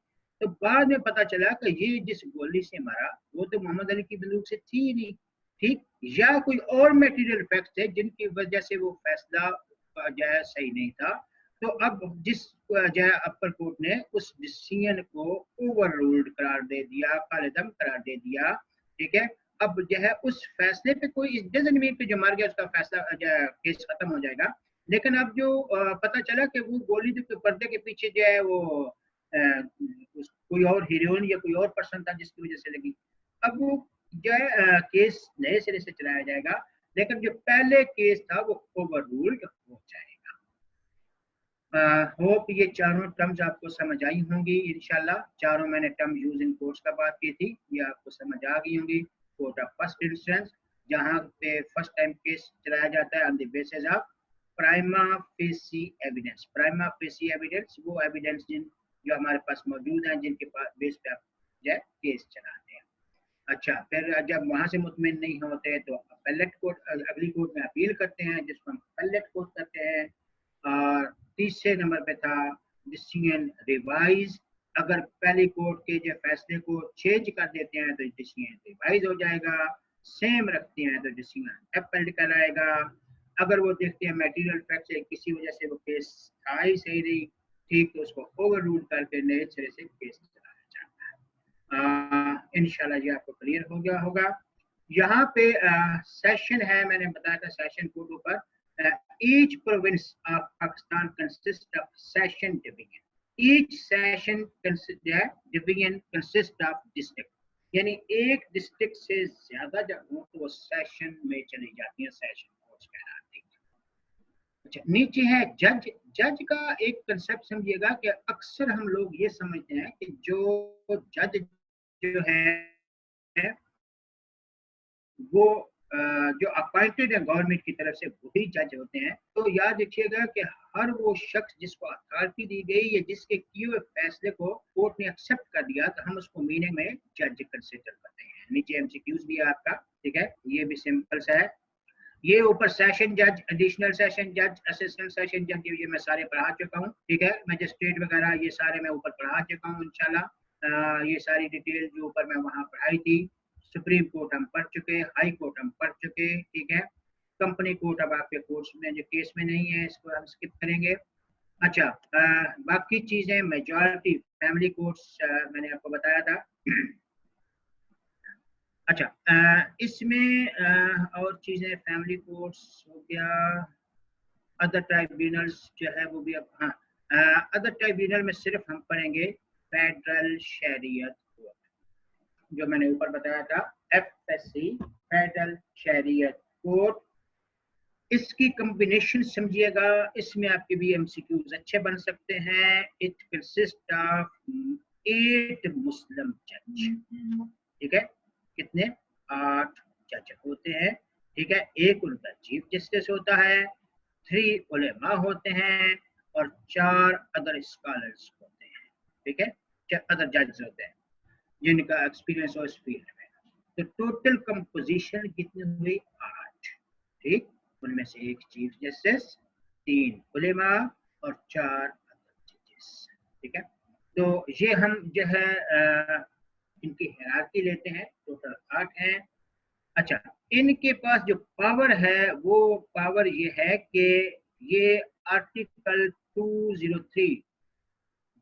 Speaker 1: तो बाद में पता चला कि ये जिस गोली से मरा वो तो मोहम्मद अली की बंदूक से थी ही नहीं। ठीक, या कोई और मटेरियल फैक्ट थे जिनकी वजह से वो फैसला जो है सही नहीं था। तो अब जिस जो है अपर कोर्ट ने उस डिसीजन को ओवर रूल्ड करार दे दिया, कालेदम करार दे दिया। ठीक है। अब जो है उस फैसले पे कोई डजंट मीन कि जो मर गया उसका फैसला केस खत्म हो जाएगा। लेकिन अब जो पता चला कि वो गोली जो पर्दे के पीछे जो है वो कोई और हीरोइन या कोई और पर्सन था जिसकी वजह से लगी। अब वो जो है केस नए सिरे से चलाया जाएगा, लेकिन जो पहले केस था वो ओवर रूल्ड हो जाएगा। होप ये चारों टर्म्स आपको समझ आई होंगी इंशाल्लाह। चारों मैंने टर्म यूज इन कोर्स का बात की थी, ये आपको समझ आ गई होंगी। कोर्ट ऑफ फर्स्ट इंस्टेंस, जहां पे फर्स्ट टाइम केस चलाया जाता है on the basis of prima facie evidence. Prima facie evidence वो एविडेंस जो हमारे पास मौजूद हैं, जिनके पास बेस पे आप जो केस चलाते हैं। अच्छा, फिर जब वहां से मुतमिन नहीं होते तो अपेलेट कोर्ट, अगली कोर्ट में अपील करते हैं जिसको हम अपेलेट कोर्ट करते हैं। और तीसरे नंबर पे था डिसीजन रिवाइज। अगर पहली कोर्ट के जो फैसले को चेंज कर देते हैं तो डिसीजन रिवाइज हो जाएगा, सेम रखते हैं तो डिसीजन अपील्ड कराएगा। अगर वो देखते हैं मटेरियल फैक्ट से किसी वजह से वो केस था ही सही नहीं, ठीक, तो उसको ओवर रूल करके नए सिरे से केस चलाया जाता है। इंशाल्लाह ये आपको क्लियर हो गया होगा। यहाँ पे सेशन है, मैंने बताया था सेशन कोड ऊपर। each province of Pakistan consists of session division. Each session division consists of district. यानी एक डिस्ट्रिक्ट से ज्यादा जब हो तो वो सेशन में चली जाती है, सेशन कोर्ट्स कहलाती है। अच्छा, नीचे है जज। जज का एक कंसेप्ट समझिएगा कि अक्सर हम लोग ये समझते हैं कि जो जज जो है वो जो अपॉइंटेड है गवर्नमेंट की तरफ से वही जज होते हैं। तो याद रखिएगा कि हर वो शख्स जिसको अथॉरिटी दी गई या जिसके किए हुए फैसले को कोर्ट ने एक्सेप्ट कर दिया तो हम उसको मीनिंग में जज कंसिडर करते हैं। नीचे एमसीक्यूज भी है आपका, ठीक है, ये भी सिंपल सा है। ये ऊपर सेशन जज, एडिशनल सेशन जज, असिस्टेंट सेशन जज, ये मैं सारे पढ़ा चुका हूँ। ठीक है, मजिस्ट्रेट वगैरह ये सारे मैं ऊपर पढ़ा चुका हूँ इंशाल्लाह। ये सारी डिटेल जो ऊपर मैं वहाँ पढ़ाई थी। सुप्रीम कोर्ट हम पढ़ चुके, हाई कोर्ट हम पढ़ चुके। ठीक है, कंपनी कोर्ट अब आपके कोर्स में जो केस में नहीं है, इसको हम स्किप करेंगे। अच्छा, बाकी चीजें मेजॉरिटी फैमिली कोर्ट्स मैंने आपको बताया था। अच्छा, इसमें और चीजें फैमिली कोर्ट्स हो गया, अदर ट्राइब्यूनल्स जो है वो भी अब, हाँ, अदर ट्राइब्यूनल में सिर्फ हम पढ़ेंगे फेडरल शरीयत कोर्ट, जो मैंने ऊपर बताया था, FSC फेडरल शरीयत कोर्ट। इसकी कॉम्बिनेशन समझिएगा, इसमें आपके भी MCQs अच्छे बन सकते हैं। इट कंसिस्ट ऑफ 8 मुस्लिम जज, ठीक है, कितने, 8 जज होते हैं, ठीक है। एक उनका चीफ जस्टिस होता है, 3 उलेमा होते हैं और 4 अदर स्कॉलर्स होते हैं, ठीक है, 4 अदर जज होते हैं जिनका एक्सपीरियंस हो इस फील्ड में। तो टोटल कंपोजिशन कितनी हुई, 8, ठीक। उनमें से एक चीफ जस्टिस, 3 उलेमा और 4 अदर जजेस, ठीक है। तो ये हम जो है इनकी हायरार्की लेते हैं, टोटल 8 हैं। अच्छा, इनके पास जो पावर है वो पावर ये है कि ये आर्टिकल 203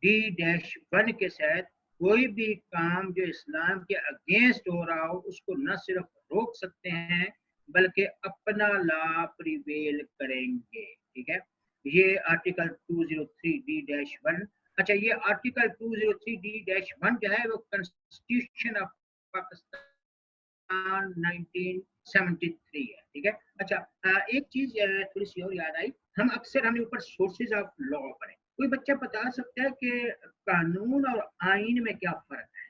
Speaker 1: D-1 के तहत कोई भी काम जो इस्लाम के अगेंस्ट हो रहा हो उसको न सिर्फ रोक सकते हैं बल्कि अपना लॉ प्रिवेल करेंगे, ठीक है। ये आर्टिकल 203 D-1। अच्छा, ये आर्टिकल 203 D-1 जो है वो कॉन्स्टिट्यूशन ऑफ पाकिस्तान 1973 है, ठीक है। अच्छा, एक चीज थोड़ी सी और याद आई, हमने ऊपर सोर्सेज ऑफ लॉ पढ़े। कोई बच्चा बता सकता है कि कानून और आइन में क्या फर्क है?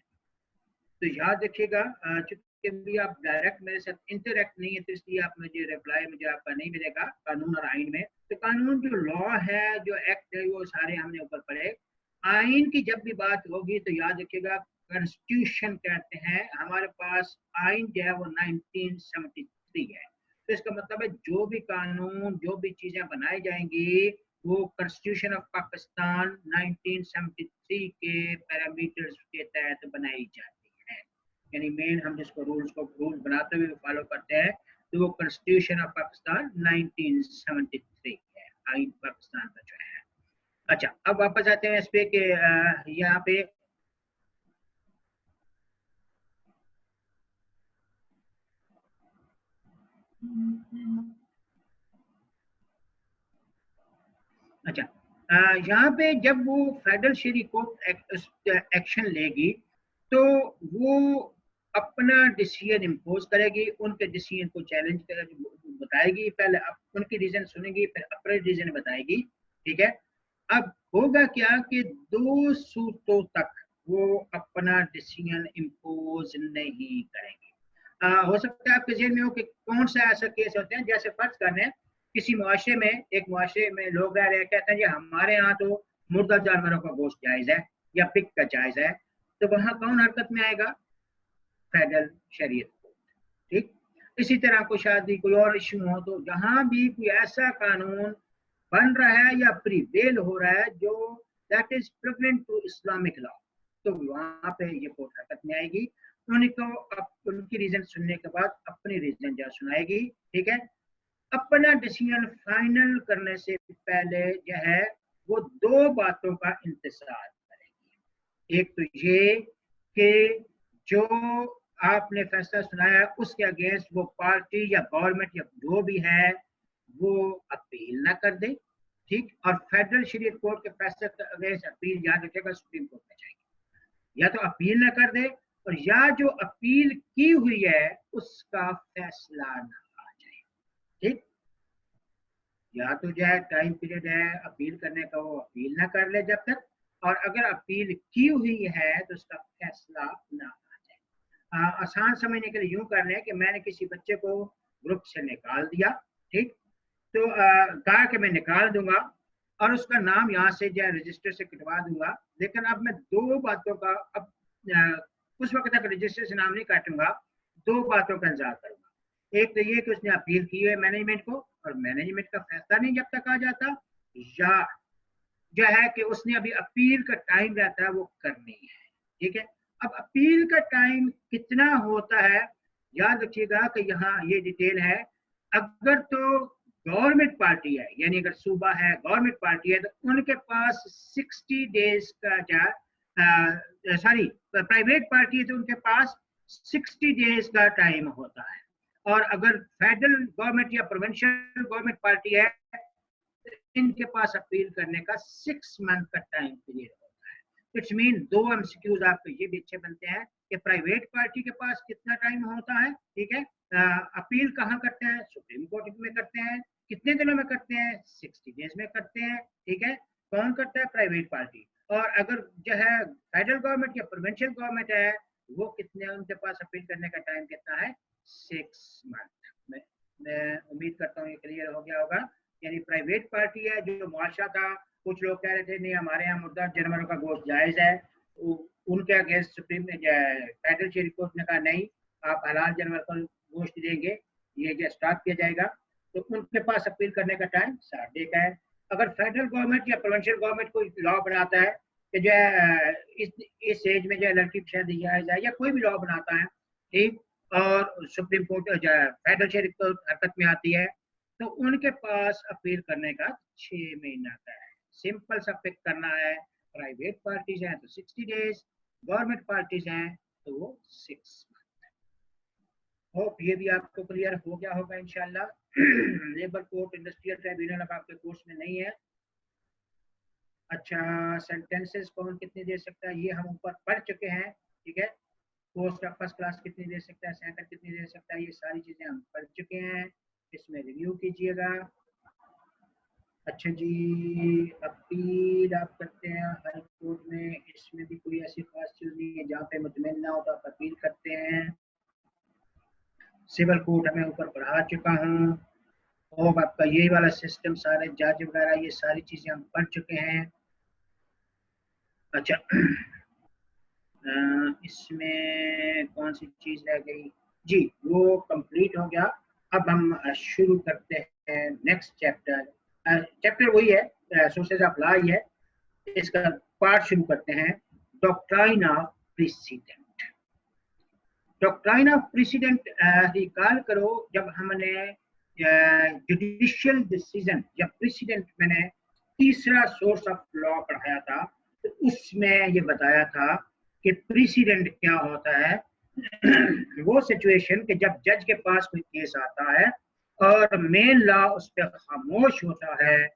Speaker 1: तो याद रखिएगा, चूंकि भी आप डायरेक्ट मेरे साथ इंटरेक्ट नहीं है तो इसलिए आप मुझे रिप्लाई मुझे आपका नहीं मिलेगा कानून और आइन में। तो कानून जो लॉ है, जो एक्ट है, वो सारे हमने ऊपर पढ़े। आइन की जब भी बात होगी तो याद रखिएगा कॉन्स्टिट्यूशन कहते हैं। हमारे पास आइन जो है वो 1973 है। तो इसका मतलब है जो भी कानून, जो भी चीजें बनाई जाएंगी वो कॉन्स्टिट्यूशन ऑफ पाकिस्तान 1973 के पैरामीटर्स के तहत बनाई जाती है। यानी मेन हम जिसको रूल बनाते हुए फॉलो करते हैं तो वो कॉन्स्टिट्यूशन ऑफ पाकिस्तान 1973 है, आइन पाकिस्तान का जो है। अच्छा, अब वापस आते हैं इस पे कि यहाँ पे अच्छा, यहाँ पे जब वो फेडरल शरी कोर्ट एक्शन लेगी तो वो अपना डिसीजन इम्पोज करेगी, उनके डिसीजन को चैलेंज बताएगी, पहले उनके रीजन सुनेगी फिर अपने रीजन बताएगी, ठीक है। अब होगा क्या कि 2 सूरतों तक वो अपना डिसीजन इम्पोज नहीं करेंगे। हो सकता है आपके जेल में हो कि कौन सा ऐसा केस होते हैं, जैसे फर्ज कर रहे हैं किसी मुआशरे में, एक मुआशरे में लोग रह रहे कहते हैं जी हमारे यहाँ तो मुर्दा जानवरों का गोश्त जायज है या पिग का जायज है, तो वहां कौन हरकत में आएगा, फेडरल शरीयत कोर्ट, ठीक। इसी तरह कोई शादी कोई और इश्यू हो तो जहां भी कोई ऐसा कानून बन रहा है या प्रिवेल हो रहा है जो that is pregnant to Islamic law, तो वहां पे ये कोर्ट हरकत में आएगी। उनको उनकी रीजन सुनने के बाद अपनी रीजन जो सुनाएगी, ठीक है। अपना डिसीजन फाइनल करने से पहले जो है वो 2 बातों का इंतजार करेंगे। एक तो ये कि जो आपने फैसला सुनाया उसके अगेंस्ट वो पार्टी या गवर्नमेंट या जो भी है वो अपील ना कर दे, ठीक। और फेडरल शरीयत कोर्ट के फैसले के अगेंस्ट अपील याद रखेगा सुप्रीम कोर्ट में जाएगी, या तो अपील ना कर दे और या जो अपील की हुई है उसका फैसला ना आ जाए, ठीक। या तो जो है टाइम पीरियड है अपील करने का वो अपील ना कर ले जब तक, और अगर अपील की हुई है तो उसका फैसला ना आ जाए। आसान समझने के लिए यूं कर लें कि मैंने किसी बच्चे को ग्रुप से निकाल दिया, ठीक। तो कहा कि मैं निकाल दूंगा और उसका नाम यहाँ से जो है रजिस्टर से कटवा दूंगा, लेकिन अब मैं 2 बातों का अब उस वक्त तक रजिस्टर से नाम नहीं काटूंगा, 2 बातों का इंतजार करूंगा। एक तो ये कि उसने अपील की है मैनेजमेंट को और मैनेजमेंट का फैसला नहीं जब तक आ जाता, या जो है कि उसने अभी अपील का टाइम रहता है वो करनी है, ठीक है। अब अपील का टाइम कितना होता है याद रखिएगा कि यहाँ ये डिटेल है। अगर तो गवर्नमेंट पार्टी है, यानी अगर सूबा है गवर्नमेंट पार्टी है, तो उनके पास 60 डेज का प्राइवेट पार्टी है तो उनके पास 60 डेज का टाइम होता है। और अगर फेडरल गवर्नमेंट या प्रोविंशियल गवर्नमेंट पार्टी है, इनके पास अपील करने का 6 मंथ का टाइम पीरियड होता है। इट्स मीन दो एमसीक्यूज आपके ये भी अच्छे बनते हैं कि प्राइवेट पार्टी के पास कितना टाइम होता है, ठीक है, अपील कहाँ करते हैं, सुप्रीम कोर्ट में करते हैं, कितने दिनों में करते हैं, 60 डेज में करते हैं, ठीक है, कौन करता है, प्राइवेट पार्टी। और अगर जो है फेडरल गवर्नमेंट या प्रोविंशियल गवर्नमेंट है, वो कितने, उनके पास अपील करने का टाइम कितना है, 6 मंथ। मैं उम्मीद करता हूँ ये क्लियर हो गया होगा। यानी प्राइवेट पार्टी है जो मुआशरा था, कुछ लोग कह रहे थे नहीं हमारे यहाँ मुर्दा जानवरों का गोश्त जायज है, उनके against supreme federal chief court ने कहा नहीं, आप हलाल जानवर का गोश्त देंगे, ये जो स्टॉप किया जाएगा, तो उनके पास अपील करने का टाइम 60 डे का है। अगर फेडरल गवर्नमेंट या प्रोविंशियल गवर्नमेंट कोई लॉ बनाता है कि जो है इस एज में जो है लड़की की शादी जायज है, या कोई भी लॉ बनाता है, ठीक, और supreme court federal chief court हरकत में आती है, तो उनके पास अपील करने का 6 महीना का है। सिंपल सा पिक करना है, प्राइवेट पार्टीज हैं तो 60 डेज, गवर्नमेंट पार्टीज हैं तो वो 6 मंथ। होप ये भी आपको क्लियर हो गया होगा इंशाल्लाह। लेबर कोर्ट, इंडस्ट्रियल ट्राइब्यूनल अब आपके कोर्स में नहीं है। अच्छा, सेंटेंसेस कौन कितने दे सकता है ये हम ऊपर पढ़ चुके हैं, ठीक है। पोस्ट ऑफ फर्स्ट क्लास कितनी दे सकता है, सेकंड कितनी दे सकता है, ये सारी चीजें हम पढ़ चुके हैं, इसमें रिव्यू कीजिएगा। अच्छा जी, अपील आप करते हैं हाई कोर्ट में, इसमें भी कोई ऐसी खास चीज नहीं है जहाँ पे मुतमईन ना हो तो आप अपील करते हैं। सिविल कोर्ट हमें ऊपर पढ़ा चुका हूँ, और आपका यही वाला सिस्टम, सारे जज वगैरह ये सारी चीजें हम पढ़ चुके हैं। अच्छा, इसमें कौन सी चीज रह गई जी, वो कंप्लीट हो गया। अब हम शुरू करते हैं नेक्स्ट चैप्टर। चैप्टर वही है, सोर्सेज ऑफ लॉ ही है, इसका पार्ट शुरू करते हैं, doctrine of president. Doctrine of president recall करो, जब हमने जुडिशियल डिसीजन या प्रेसिडेंट मैंने तीसरा सोर्स ऑफ लॉ पढ़ाया था, तो उसमें ये बताया था कि प्रेसिडेंट क्या होता है। वो सिचुएशन कि जब जज के पास कोई केस आता है और मेन लॉ उस पर खामोश होता है,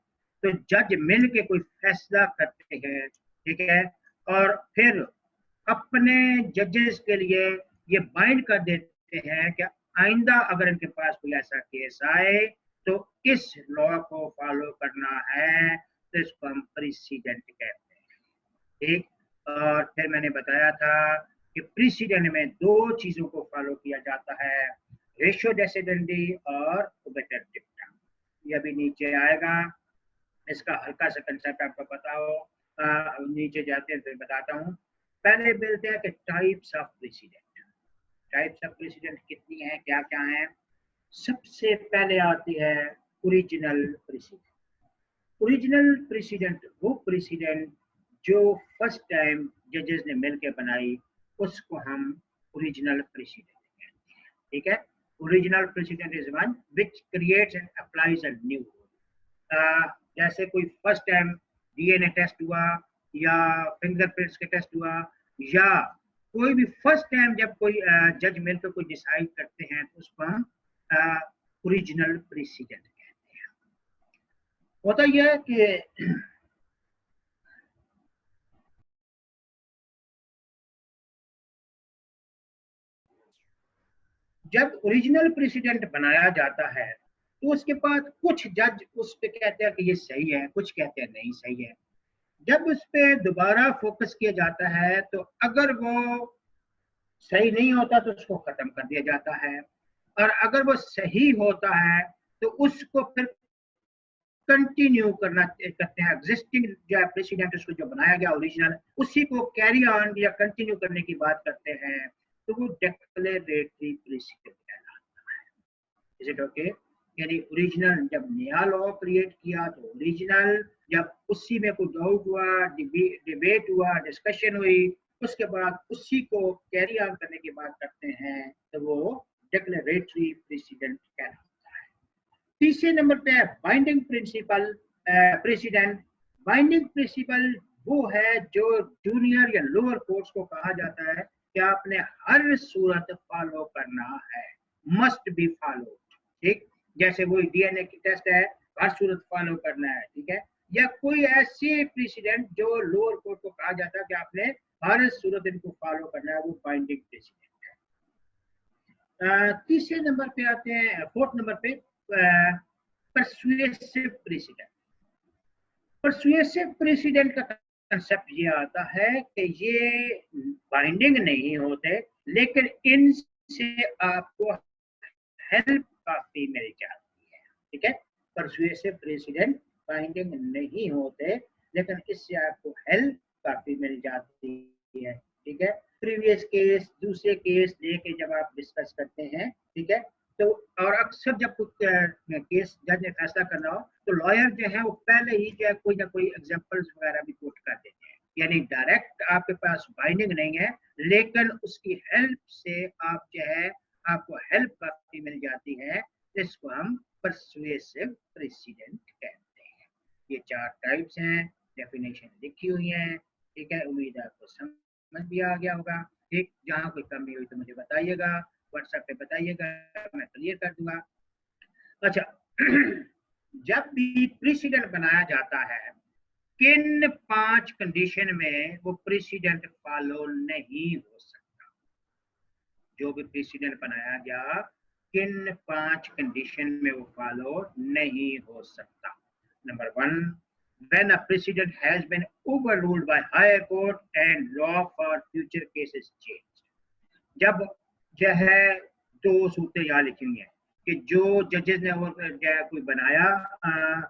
Speaker 1: तो जज मिल के कोई फैसला करते हैं, ठीक है, और फिर अपने जजेस के लिए ये बाइंड कर देते हैं कि आइंदा अगर इनके पास कोई ऐसा केस आए तो इस लॉ को फॉलो करना है, तो इसको हम प्रेसिडेंट कहते हैं, ठीक। और फिर मैंने बताया था कि प्रेसिडेंट में दो चीजों को फॉलो किया जाता है, रेशियो डेसिडेंडी और ओबेटर डिक्टा। ये अभी नीचे आएगा, इसका हल्का सा कंसेप्ट आपको पता हो, नीचे जाते हैं तो बताता हूँ। पहले मिलते हैं कि types of president. Types of president कितनी है, क्या क्या है। सबसे पहले आती है ओरिजिनल प्रेसिडेंट। ओरिजिनल प्रेसिडेंट वो प्रेसिडेंट जो फर्स्ट टाइम जजेस ने मिलकर बनाई, उसको हम ओरिजिनल प्रेसिडेंट कहते हैं, ठीक है। Original president is one which creates and applies a new rule. जैसे कोई फर्स्ट टाइम डीएनए टेस्ट हुआ या फिंगरप्रिंट्स के टेस्ट हुआ, या कोई भी फर्स्ट टाइम जब कोई जज मिलकर कोई डिसाइड करते हैं, तो उसको हम ओरिजिनल प्रेसिडेंट कहते हैं। होता यह है कि जब ओरिजिनल प्रेसिडेंट बनाया जाता है तो उसके बाद कुछ जज उस पे कहते हैं कि ये सही है, कुछ कहते हैं नहीं सही है। जब उस पे दोबारा फोकस किया जाता है तो अगर वो सही नहीं होता तो उसको खत्म कर दिया जाता है, और अगर वो सही होता है तो उसको फिर कंटिन्यू करते हैं। एग्जिस्टिंग जो है प्रेसिडेंट, उसको जो बनाया गया ओरिजिनल, उसी को कैरी ऑन या कंटिन्यू करने की बात करते हैं, तो वो डिक्लेरेटरी प्रेसिडेंट कहलाता है। Is it okay? यानी ओरिजिनल जब नया लॉ क्रिएट किया तो ओरिजिनल, जब उसी में कोई डाउट हुआ, डिबेट हुआ, डिस्कशन हुई, उसके बाद उसी को कैरी ऑन करने की बात करते हैं, तो वो डिक्लेरेटरी प्रेसिडेंट कहलाता है। तीसरे नंबर पे है binding principle precedent. Binding principle वो है जो जूनियर या लोअर कोर्ट्स को कहा जाता है कि आपने हर सूरत फॉलो करना है, मस्ट बी फॉलो, ठीक। जैसे वो डीएनए की टेस्ट है, हर सूरत फॉलो करना है, ठीक है। या कोई ऐसे प्रेसिडेंट जो लोअर कोर्ट को कहा जाता है कि आपने हर सूरत इनको फॉलो करना है, वो बाइंडिंग प्रेसिडेंट है। तीसरे नंबर पे आते हैं, फोर्थ नंबर पे परसुएसिव प्रेसिडेंट। परसुएसिव प्रेसिडेंट का कंसेप्ट ये आता है कि ये बाइंडिंग नहीं होते, लेकिन इनसे आपको हेल्प काफी मिल जाती है, ठीक है। परसुएसिव प्रेसिडेंट बाइंडिंग नहीं होते, लेकिन इससे आपको हेल्प काफी मिल जाती है, ठीक है। प्रीवियस केस, दूसरे केस लेके जब आप डिस्कस करते हैं, ठीक है, तो और अक्सर जब केस जज ने फैसला करना हो तो लॉयर जो है वो पहले ही जो है कोई ना कोई एग्जांपल्स वगैरह भी कोट कर देते हैं, यानी डायरेक्ट आपके पास बाइंडिंग नहीं है, लेकिन उसकी हेल्प से आप जो है आपको हेल्प काफी मिल जाती है, इसको हम परसुएसिव प्रेसिडेंट कहते हैं। ये 4 टाइप्स हैं, डेफिनेशन लिखी हुई है, ठीक है। उम्मीद है आपको समझ भी आ गया होगा, ठीक। जहाँ कोई कमी हुई तो मुझे बताइएगा, व्हाट्सएप पे बताइएगा, मैं क्लियर कर दूंगा। अच्छा जब भी प्रेसिडेंट बनाया जाता है, किन 5 कंडीशन में वो प्रेसिडेंट फॉलो नहीं हो सकता? जो भी प्रेसिडेंट बनाया गया, किन 5 कंडीशन में वो फॉलो नहीं हो सकता? Number 1, when a precedent has been overruled by higher court and law for future cases changed। जब जो है 2 सूरतें यहाँ लिखी हुई हैं कि जो जजेस ने वो कोई बनाया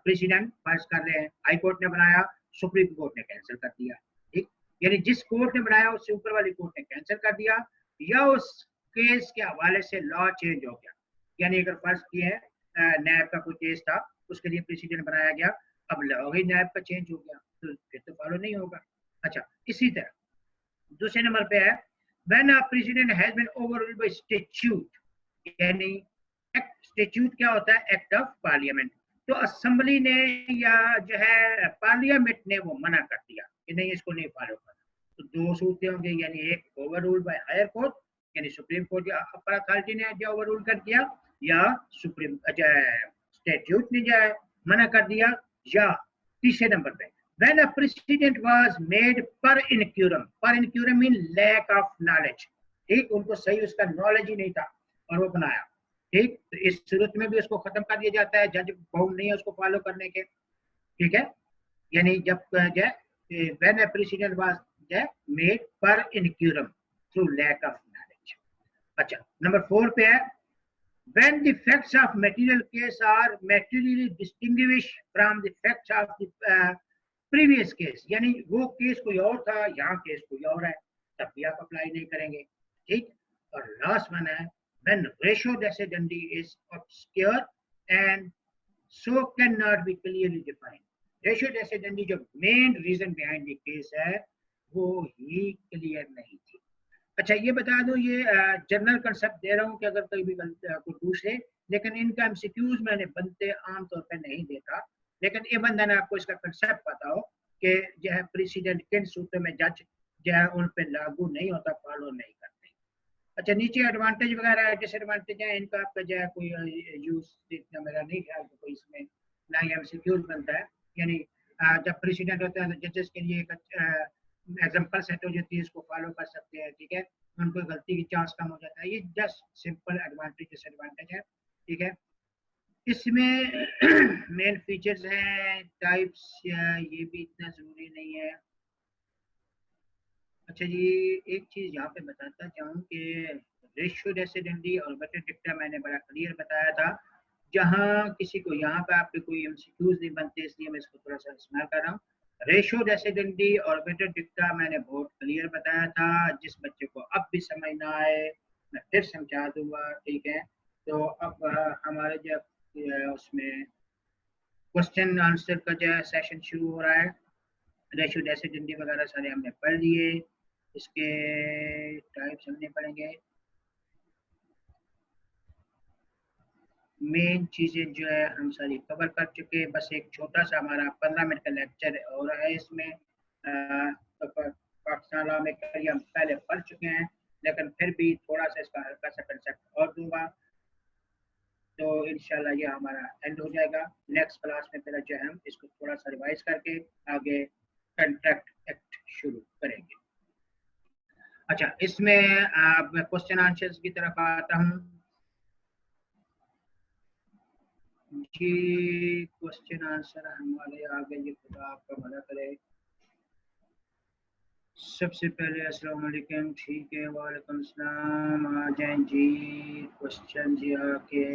Speaker 1: प्रेसिडेंट, फर्ज कर रहे हैं हाई कोर्ट ने बनाया, सुप्रीम कोर्ट ने कैंसिल कर दिया, ठीक। यानी जिस कोर्ट ने बनाया उससे ऊपर वाली कोर्ट ने कैंसिल कर दिया, या उस केस के हवाले से लॉ चेंज हो गया। यानी अगर फर्ज किए नैब का कोई केस था, उसके लिए प्रेसिडेंट बनाया गया, अब लॉ ही नैब का चेंज हो गया, तो फिर तो फॉलो नहीं होगा। अच्छा, इसी तरह दूसरे नंबर पे है when a president has been overruled by statute, यानी स्टेट्यूट क्या होता है? Act of parliament. तो असेंबली ने या जो है पार्लियामेंट ने वो मना कर दिया कि नहीं इसको नहीं फॉलो करना, तो 2 सूरतें होंगी, यानी एक ओवररूल्ड बाय हायर कोर्ट, यानी सुप्रीम कोर्ट या अपर अथॉरिटी ने जो ओवररूल कर दिया, या सुप्रीम स्टेट्यूट ने जो मना कर दिया, या तीसरे नंबर पे when a precedent was made per incurrum mean lack of knowledge, ठीक। उनको सही उसका नॉलेज ही नहीं था और वो बनाया, ठीक। तो इस सूरत में भी उसको खत्म कर दिया जाता है, जज बाउंड नहीं है उसको फॉलो करने के, ठीक है। यानी जब when a precedent was made per incurrum through lack of knowledge। अच्छा, नंबर 4 पे है when the facts of material case are materially distinguished from the facts of the previous case, यानी वो केस कोई और था, यहाँ केस कोई और है, तब भी आप अप्लाई नहीं करेंगे, ठीक। और लास्ट वन है when ratio decidendi is obscure and so cannot be clearly defined। ratio decidendi जो main reason behind the case है वो ही क्लियर नहीं थी। अच्छा, ये बता दो, ये जनरल कंसेप्ट दे रहा हूँ कि अगर कोई भी कोई पूछ ले, लेकिन इनका एमसीक्यूज मैंने बनते आमतौर पर नहीं देखा, लेकिन ये बंदा ने आपको इसका कंसेप्ट पता हो कि जो है प्रेसिडेंट किन सूत्रों में जज जो है उन पे लागू नहीं होता, फॉलो नहीं करते। अच्छा, नीचे एडवांटेज वगैरह डिसएडवांटेज है इनका, आपका जो है कोई यूज इतना मेरा नहीं ख्याल कोई इसमें ना ही एमसीक्यूज बनता है। यानी जब प्रेसिडेंट होता है तो जजेस के लिए एक एग्जाम्पल सेट हो जाती है, इसको फॉलो कर सकते हैं, ठीक है। उनको गलती की चांस कम हो जाता है। ये जस्ट सिंपल एडवांटेज डिसएडवांटेज है, ठीक है। इसमें मेन फीचर्स हैं, टाइप्स, ये भी इतना जरूरी नहीं है। अच्छा जी, एक चीज यहाँ पे बताता चाहूँ कि रेशियो डेसिडेंडी और वेटर डिक्टा मैंने बड़ा क्लियर बताया था, जहाँ किसी को यहाँ पे आपके कोई एमसीक्यूज नहीं बनते, इसलिए मैं इसको थोड़ा सा इस्तेमाल कर रहा हूँ। रेशियो डेसिडेंडी और वेटर डिक्टा मैंने बहुत क्लियर बताया था, जिस बच्चे को अब भी समझ ना आए मैं फिर समझा दूंगा, ठीक है। तो अब हमारे जब उसमें क्वेश्चन आंसर का जो सेशन शुरू हो रहा है, रेशियो डेसिडेंडी वगैरह सारे हमने पढ़ लिए, इसके टाइप्स हमने पढ़ेंगे, मेन चीजें जो है हम सारी कवर कर चुके हैं। बस एक छोटा सा हमारा 15 मिनट का लेक्चर और है इसमें, तो पाकिस्तान लॉ में हम पहले पढ़ चुके हैं, लेकिन फिर भी थोड़ा सा इसका हल्का सा कंसेप्ट और दूंगा, तो इंशाल्लाह ये हमारा एंड हो जाएगा। नेक्स्ट क्लास में फिर जो है हम इसको थोड़ा सा रिवाइज करके आगे कंट्रैक्ट एक्ट शुरू करेंगे। अच्छा, इसमें मैं क्वेश्चन आंसर्स की तरफ आता हूँ जी। क्वेश्चन आंसर हमारे आगे, ये खुदा आपका भला करे। सबसे पहले अस्सलाम वालेकुम, ठीक है, वालेकुम सलाम, आ जाए जी क्वेश्चन जी आके।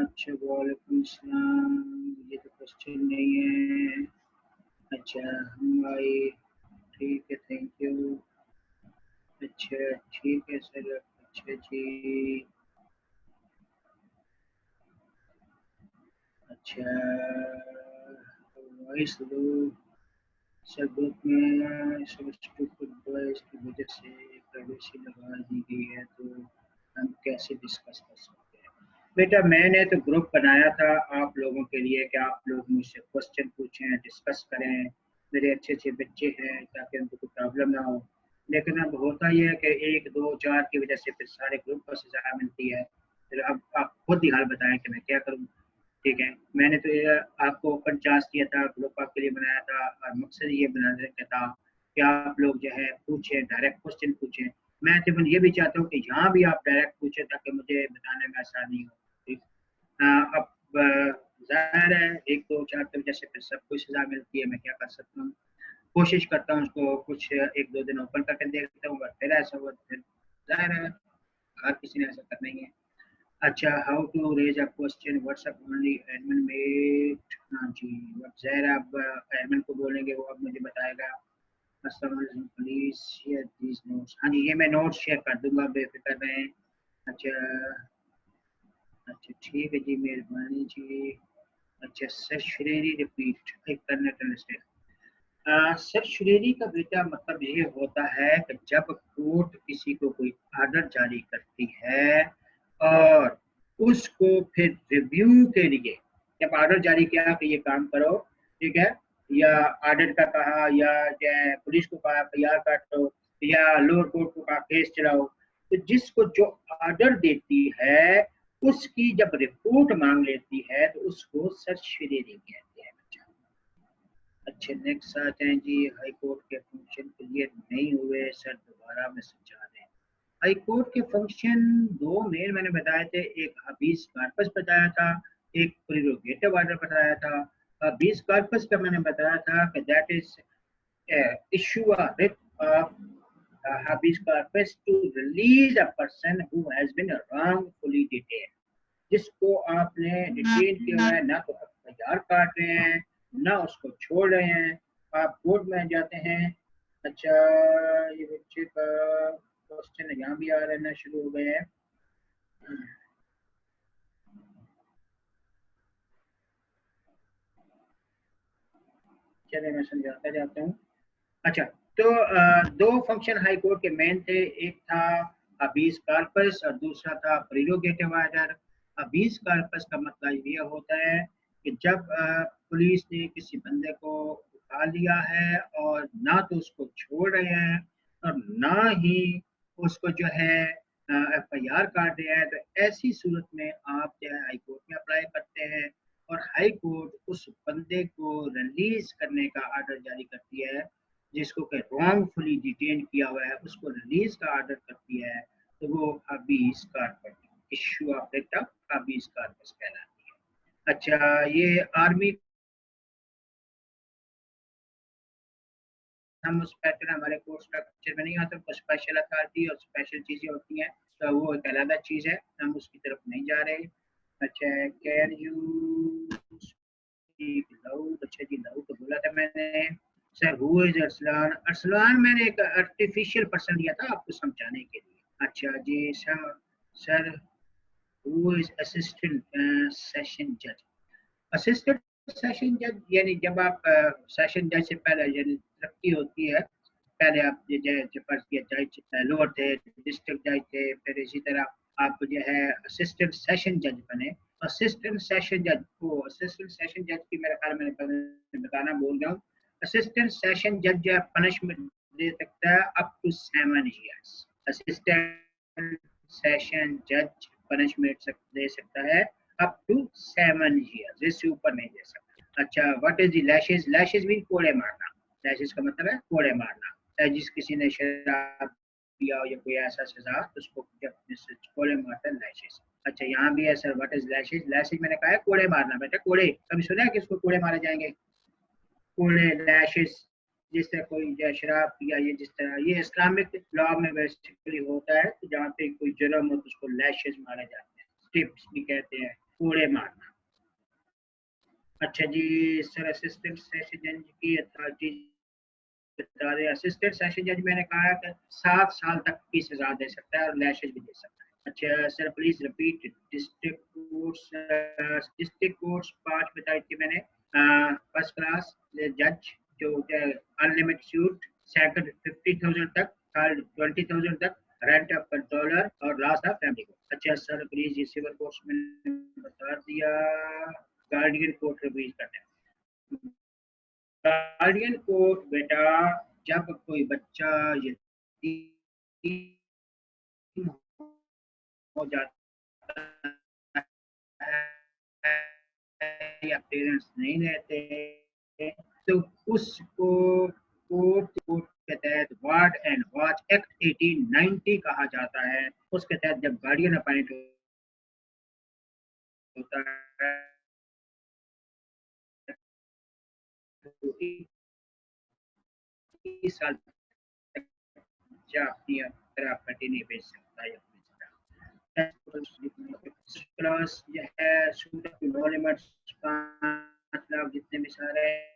Speaker 1: अच्छा, वालेकुम सलाम, ये तो क्वेश्चन नहीं है। अच्छा, हम आए, ठीक है, थैंक यू। अच्छा ठीक है सर, अच्छा जी, अच्छा, वॉइस लो सर, ग्रुप में वॉइस की वजह से प्राइवेसी लगा दी गई है, तो हम कैसे डिस्कस कर सकते हैं? बेटा, मैंने तो ग्रुप बनाया था आप लोगों के लिए कि आप लोग मुझसे क्वेश्चन पूछें, डिस्कस करें, मेरे अच्छे अच्छे बच्चे हैं, ताकि उनको कोई प्रॉब्लम ना हो। लेकिन अब होता ही है कि 1 2 4 की वजह से फिर सारे ग्रुप को सजा मिलती है। फिर अब आप खुद ही हाल बताएं कि मैं क्या करूं। ठीक है, मैंने तो ये आपको ओपन चांस किया था, ग्रुप आपके लिए बनाया था, और मकसद ये बनाने का था कि आप लोग जो है पूछें, डायरेक्ट क्वेश्चन पूछें। मैं तकरीबन ये भी चाहता हूँ कि यहाँ भी आप डायरेक्ट पूछें, ताकि मुझे बताने में आसानी हो। ठीक, अब जाहिर है 1 2 4 की वजह से फिर सबको सजा मिलती है, मैं क्या कर सकता हूँ। कोशिश करता हूँ उसको कुछ 1 2 दिन ओपन करके देखता हूँ, फिर ऐसा हुआ तो फिर जाहिर है हर किसी ने ऐसा करना ही है। अच्छा, how to raise a question, WhatsApp only admin mate. हाँ जी, अब ज़ाहिर आप एडमिन को बोलेंगे, वो अब मुझे बताएगा। Please share these notes. हाँ जी, ये मैं नोट्स शेयर कर दूंगा, बेफिक्र रहें। अच्छा, अच्छा ठीक है जी, मेहरबानी जी। अच्छा, सर श्रेणी रिपीट एक करने सर श्रेणी का बेटा मतलब ये होता है कि जब कोर्ट किसी को कोई आर्डर जारी करती है और उसको फिर रिव्यू के लिए, जब आर्डर जारी किया कि ये काम करो, ठीक है, या आर्डर का कहा, या पुलिस को कहा तैयार काटो, या लोअर कोर्ट को कहा केस चलाओ, तो जिसको जो ऑर्डर देती है उसकी जब रिपोर्ट मांग लेती है तो उसको सर श्रेणी कहते हैं। अच्छे, नेक्स्ट आते हैं जी। हाई कोर्ट के फंक्शन क्लियर नहीं हुए सर, दोबारा में समझा दें। हाई कोर्ट के फंक्शन दो मेन मैंने बताए थे, एक हबीस कार्पस बताया था, एक प्रीरोगेटिव ऑर्डर बताया था। हबीस कार्पस का मैंने बताया था कि that is issue a writ of habeas corpus to release a person who has been wrongfully detained, जिसको आपने डिटेन किया है, ना तो एफआईआर काट रहे हैं, ना उसको छोड़ रहे हैं, आप कोर्ट में जाते हैं। अच्छा, ये बच्चे का क्वेश्चन यहाँ भी आ रहना शुरू हो गए हैं। चलिए मैं समझाता जाता हूँ। अच्छा, तो दो फंक्शन हाई कोर्ट के मेन थे, एक था हबीस कार्पस और दूसरा था प्रीरोगेटिव ऑर्डर। हबीस कार्पस का मतलब ये होता है कि जब पुलिस ने किसी बंदे को उठा लिया है और ना तो उसको छोड़ रहे हैं और ना ही उसको जो है एफआईआर काट रहे हैं, तो ऐसी सूरत में आप जो है हाई कोर्ट में अप्लाई करते हैं और हाई कोर्ट उस बंदे को रिलीज करने का ऑर्डर जारी करती है, जिसको कि रॉन्गफुली डिटेन किया हुआ है उसको रिलीज का ऑर्डर करती है, तो वो habeas corpus, issue of writ of habeas corpus कहलाती है। अच्छा, ये आर्मी हम उस पैटर्न हमारे कोर्स स्ट्रक्चर में नहीं आता, तो स्पेशल अथॉरिटी और स्पेशल चीजें होती हैं, तो वो एक अलग चीज है, हम उसकी तरफ नहीं जा रहे। अच्छा, कैन यू स्पीक लाउड? अच्छा जी, लाउड तो बोला था मैंने। Sir who is Arsalan? Arsalan मैंने एक आर्टिफिशियल पर्सन लिया था आपको समझाने के लिए। अच्छा जी sir, sir who is assistant session जज? असिस्टेंट सेशन जज यानी जब आप सेशन जज से पहले यानी तरक्की होती है, पहले आप जज लोअर थे, डिस्ट्रिक्ट जज थे, फिर इसी तरह आप जो है असिस्टेंट सेशन जज बने। असिस्टेंट सेशन जज को, असिस्टेंट सेशन जज की मेरे ख्याल में बताना भूल गया हूँ। असिस्टेंट सेशन जज जो है पनिशमेंट दे सकता है up to 7 years। Assistant session जज पनिशमेंट दे सकता है अप टू 7 years, इससे ऊपर नहीं दे सकता। अच्छा, what is the lashes? Lashes mean कोड़े मारना। लैशेस का मतलब है कोड़े मारना। जिस किसी ने शराब पिया हो या कोई ऐसा सजा, तो उसको कोड़े मारता है लैशेस। अच्छा, यहाँ भी है sir, what is lashes? Lashes मैंने कहा है कोड़े मारना। बेटा कोड़े कभी सुना है कि इसको कोड़े मारे जाएंगे? कोड़े, लैशेस, जिस तरह कोई शराब पिया, ये जिस तरह ये इस्लामिक लॉ में बेसिकली होता है कि जहाँ पे कोई जुर्म हो तो उसको लैशेस मारे जाते हैं, स्टिप्स भी कहते हैं, कोड़े मारना। अच्छा जी सर, असिस्टेंट सेशन जज की अथॉरिटी बता दें। असिस्टेंट सेशन जज मैंने कहा कि 7 साल तक की सजा दे सकता है और लैशेस भी दे सकता है। अच्छा sir, please repeat district courts. District courts 5 बताई थी मैंने। फर्स्ट क्लास जज जो अनलिमिटेड सूट, सेकंड 50,000 तक, थर्ड 20,000 तक, रेंट ऑफ कंट्रोलर और लास्ट ऑफ फैमिली कोर्ट। अच्छा सर, प्लीज ये सिविल कोर्ट्स मैंने बता दिया। गार्डियन कोर्ट रिवीज करते हैं। गार्डियन कोर्ट बेटा, जब कोई बच्चा यतीम हो जाता है या पेरेंट्स नहीं रहते, तो उसको कोर्ट के तहत वार्ड एंड वॉच एक्ट 1890 कहा जाता है। उसके तहत जब गार्डियन अपॉइंट होता है तो 21 साल तक बच्चा अपनी प्रॉपर्टी नहीं बेच सकता है अपनी क्लास जो है नो लिमिट्स 5 लाख जितने भी सारे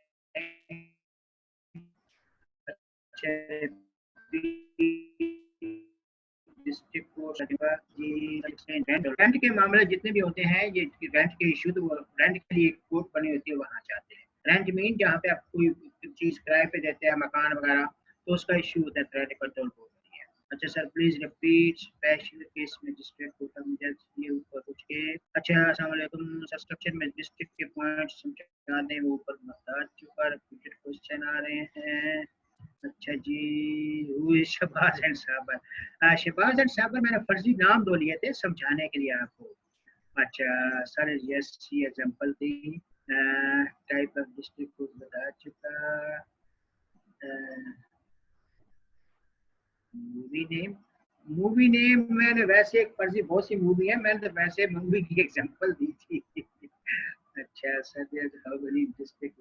Speaker 1: डिस्ट्रिक्ट कोर्ट रेंट के मामले जितने भी होते हैं, ये रेंट के इशू, तो रेंट के लिए कोर्ट बनी होती है, वहां चाहते हैं। रेंट मीन जहाँ पे आप कोई चीज किराए पे देते हैं, मकान वगैरह, तो उसका इशू होता है, रेंट कंट्रोल बोर्ड होती है। अच्छा sir, please repeat special case magistrate court ये ऊपर कुछ के। अच्छा, अस्सलाम वालेकुम सर, स्ट्रक्चर में डिस्ट्रिक्ट के पॉइंट्स समझा दें, वो ऊपर बता चुका, रिपीटेड क्वेश्चन आ रहे हैं। अच्छा जी, शहबाज एंड साबर। शहबाज एंड साबर मैंने फर्जी नाम दो लिए थे समझाने के लिए आपको। अच्छा सर, यस ये एग्जांपल थी। टाइप ऑफ डिस्ट्रिक्ट को बता चुका। मूवी नेम, मूवी नेम मैंने वैसे एक फर्जी, बहुत सी मूवी है, मैंने तो वैसे मूवी की एग्जांपल दी थी। अच्छा सर, डिस्ट्रिक्ट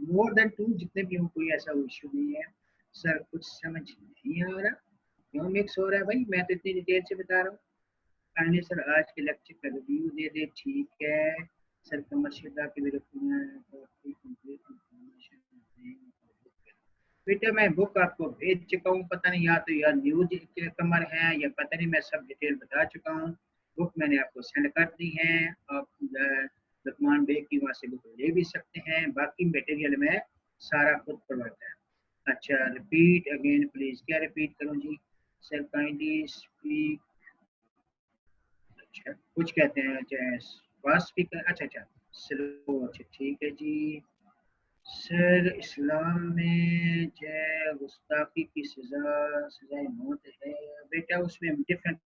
Speaker 1: मोर देन 2 जितने भी हो, कोई ऐसा इशू नहीं है सर। कुछ समझ नहीं आ रहा, क्यों मिक्स हो रहा है भाई? मैं तो इतनी डिटेल से बता रहा हूँ। काइंडली सर आज के लेक्चर का रिव्यू दे दे। ठीक है सर, कमर्शियल के मेरे बेटा मैं बुक आपको भेज चुका हूँ, पता नहीं या तो यार न्यूज के कमर है या पता नहीं, मैं सब डिटेल बता चुका हूँ। बुक मैंने आपको सेंड कर दी है, आप लुकमान बेग की वहाँ से बुक ले भी सकते हैं। बाकी मटेरियल में सारा खुद प्रोवाइड है। अच्छा, रिपीट अगेन प्लीज। क्या रिपीट करूँ जी? Sir kindly speak. अच्छा, कुछ कहते हैं फास्ट स्पीकर। अच्छा अच्छा, स्लो। अच्छा ठीक है जी सर। इस्लाम में जो गुस्ताखी की सजाए मौत है बेटा, उसमें डिफरेंट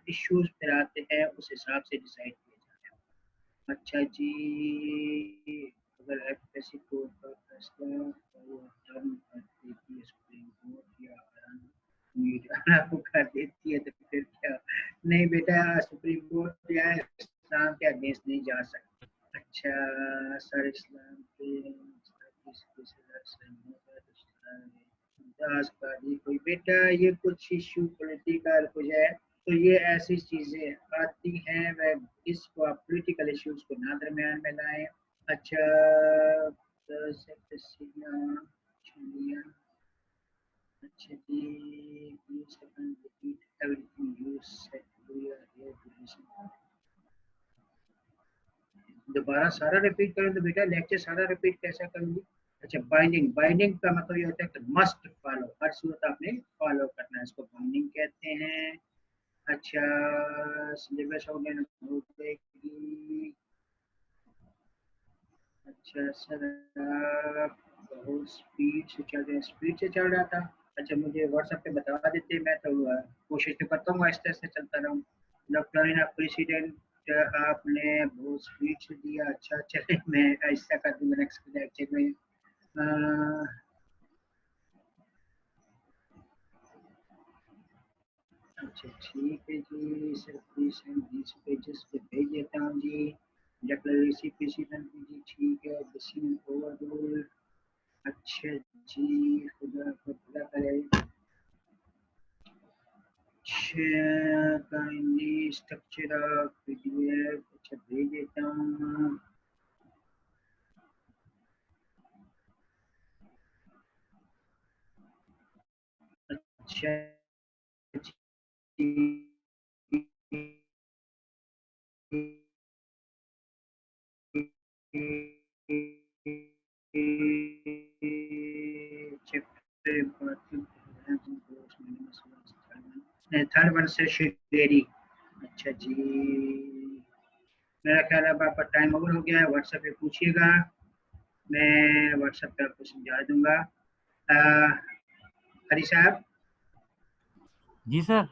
Speaker 1: इश्यूज फिर आते हैं, उस हिसाब से डिसाइड किया जाता है। अच्छा जी, अगर एफएससी कोर्ट का फैसला टर्न कर देती है सुप्रीम कोर्ट या मीडिया को कर देती है, तो फिर क्या? नहीं बेटा, सुप्रीम कोर्ट या इस्लाम के अगेंस्ट नहीं जा सकती। अच्छा सर, इस्लाम के कोई बेटा, ये कुछ इशू पॉलिटिकल कुछ है, तो ये ऐसी चीजें आती हैं, वह इसको आप पॉलिटिकल इश्यूज को ना दरमियान में लाएं। अच्छा अच्छा जी, everything you said, we are here to listen. दोबारा सारा रिपीट करूँ तो बेटा लेक्चर सारा रिपीट कैसा करूँगी? अच्छा, बाइंडिंग, बाइंडिंग का मतलब ये होता है कि मस्ट फॉलो, हर सूरत आपने फॉलो करना है, इसको बाइंडिंग कहते हैं। अच्छा, सिलेबस हो गया ना? अच्छा सर, बहुत स्पीड से चल रहा था। अच्छा मुझे व्हाट्सएप पे बता देते, मैं तो कोशिश तो करता हूँ आहिस्ते आहिस्ते चलता रहूँ। डॉक्टर प्रेसिडेंट आपने बहुत स्पीड से दिया। अच्छा चले मैं आहिस्ता कर दूँगा नेक्स्ट लेक्चर में। अच्छा ठीक है जी, सर प्लीज 20 पेजेस पे भेज देता हूँ जी। डिक्लेरेशन प्रेसिडेंट जी ठीक है। दिसिंग ओवरऑल। अच्छा जी, खुदा को भला करे। काइंडली स्ट्रक्चर ऑफ पीडीएफ अच्छा भेज देता हूँ। अच्छा थर्ड वन से शेरी। अच्छा जी, मेरा ख्याल अब आपका टाइम ओवर हो गया है। व्हाट्सएप पे पूछिएगा, मैं व्हाट्सएप पे आपको समझा दूंगा। हरी साहब।
Speaker 3: जी सर।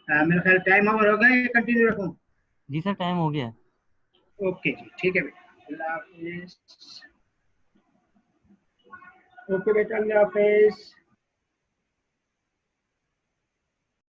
Speaker 1: मेरा ख्याल टाइम ओवर हो गया, कंटिन्यू रखूं?
Speaker 3: जी सर टाइम हो गया।
Speaker 1: ओके जी ठीक है बेटा, अल्लाह हाफिज। ओके बेटा, अल्लाह हाफिज।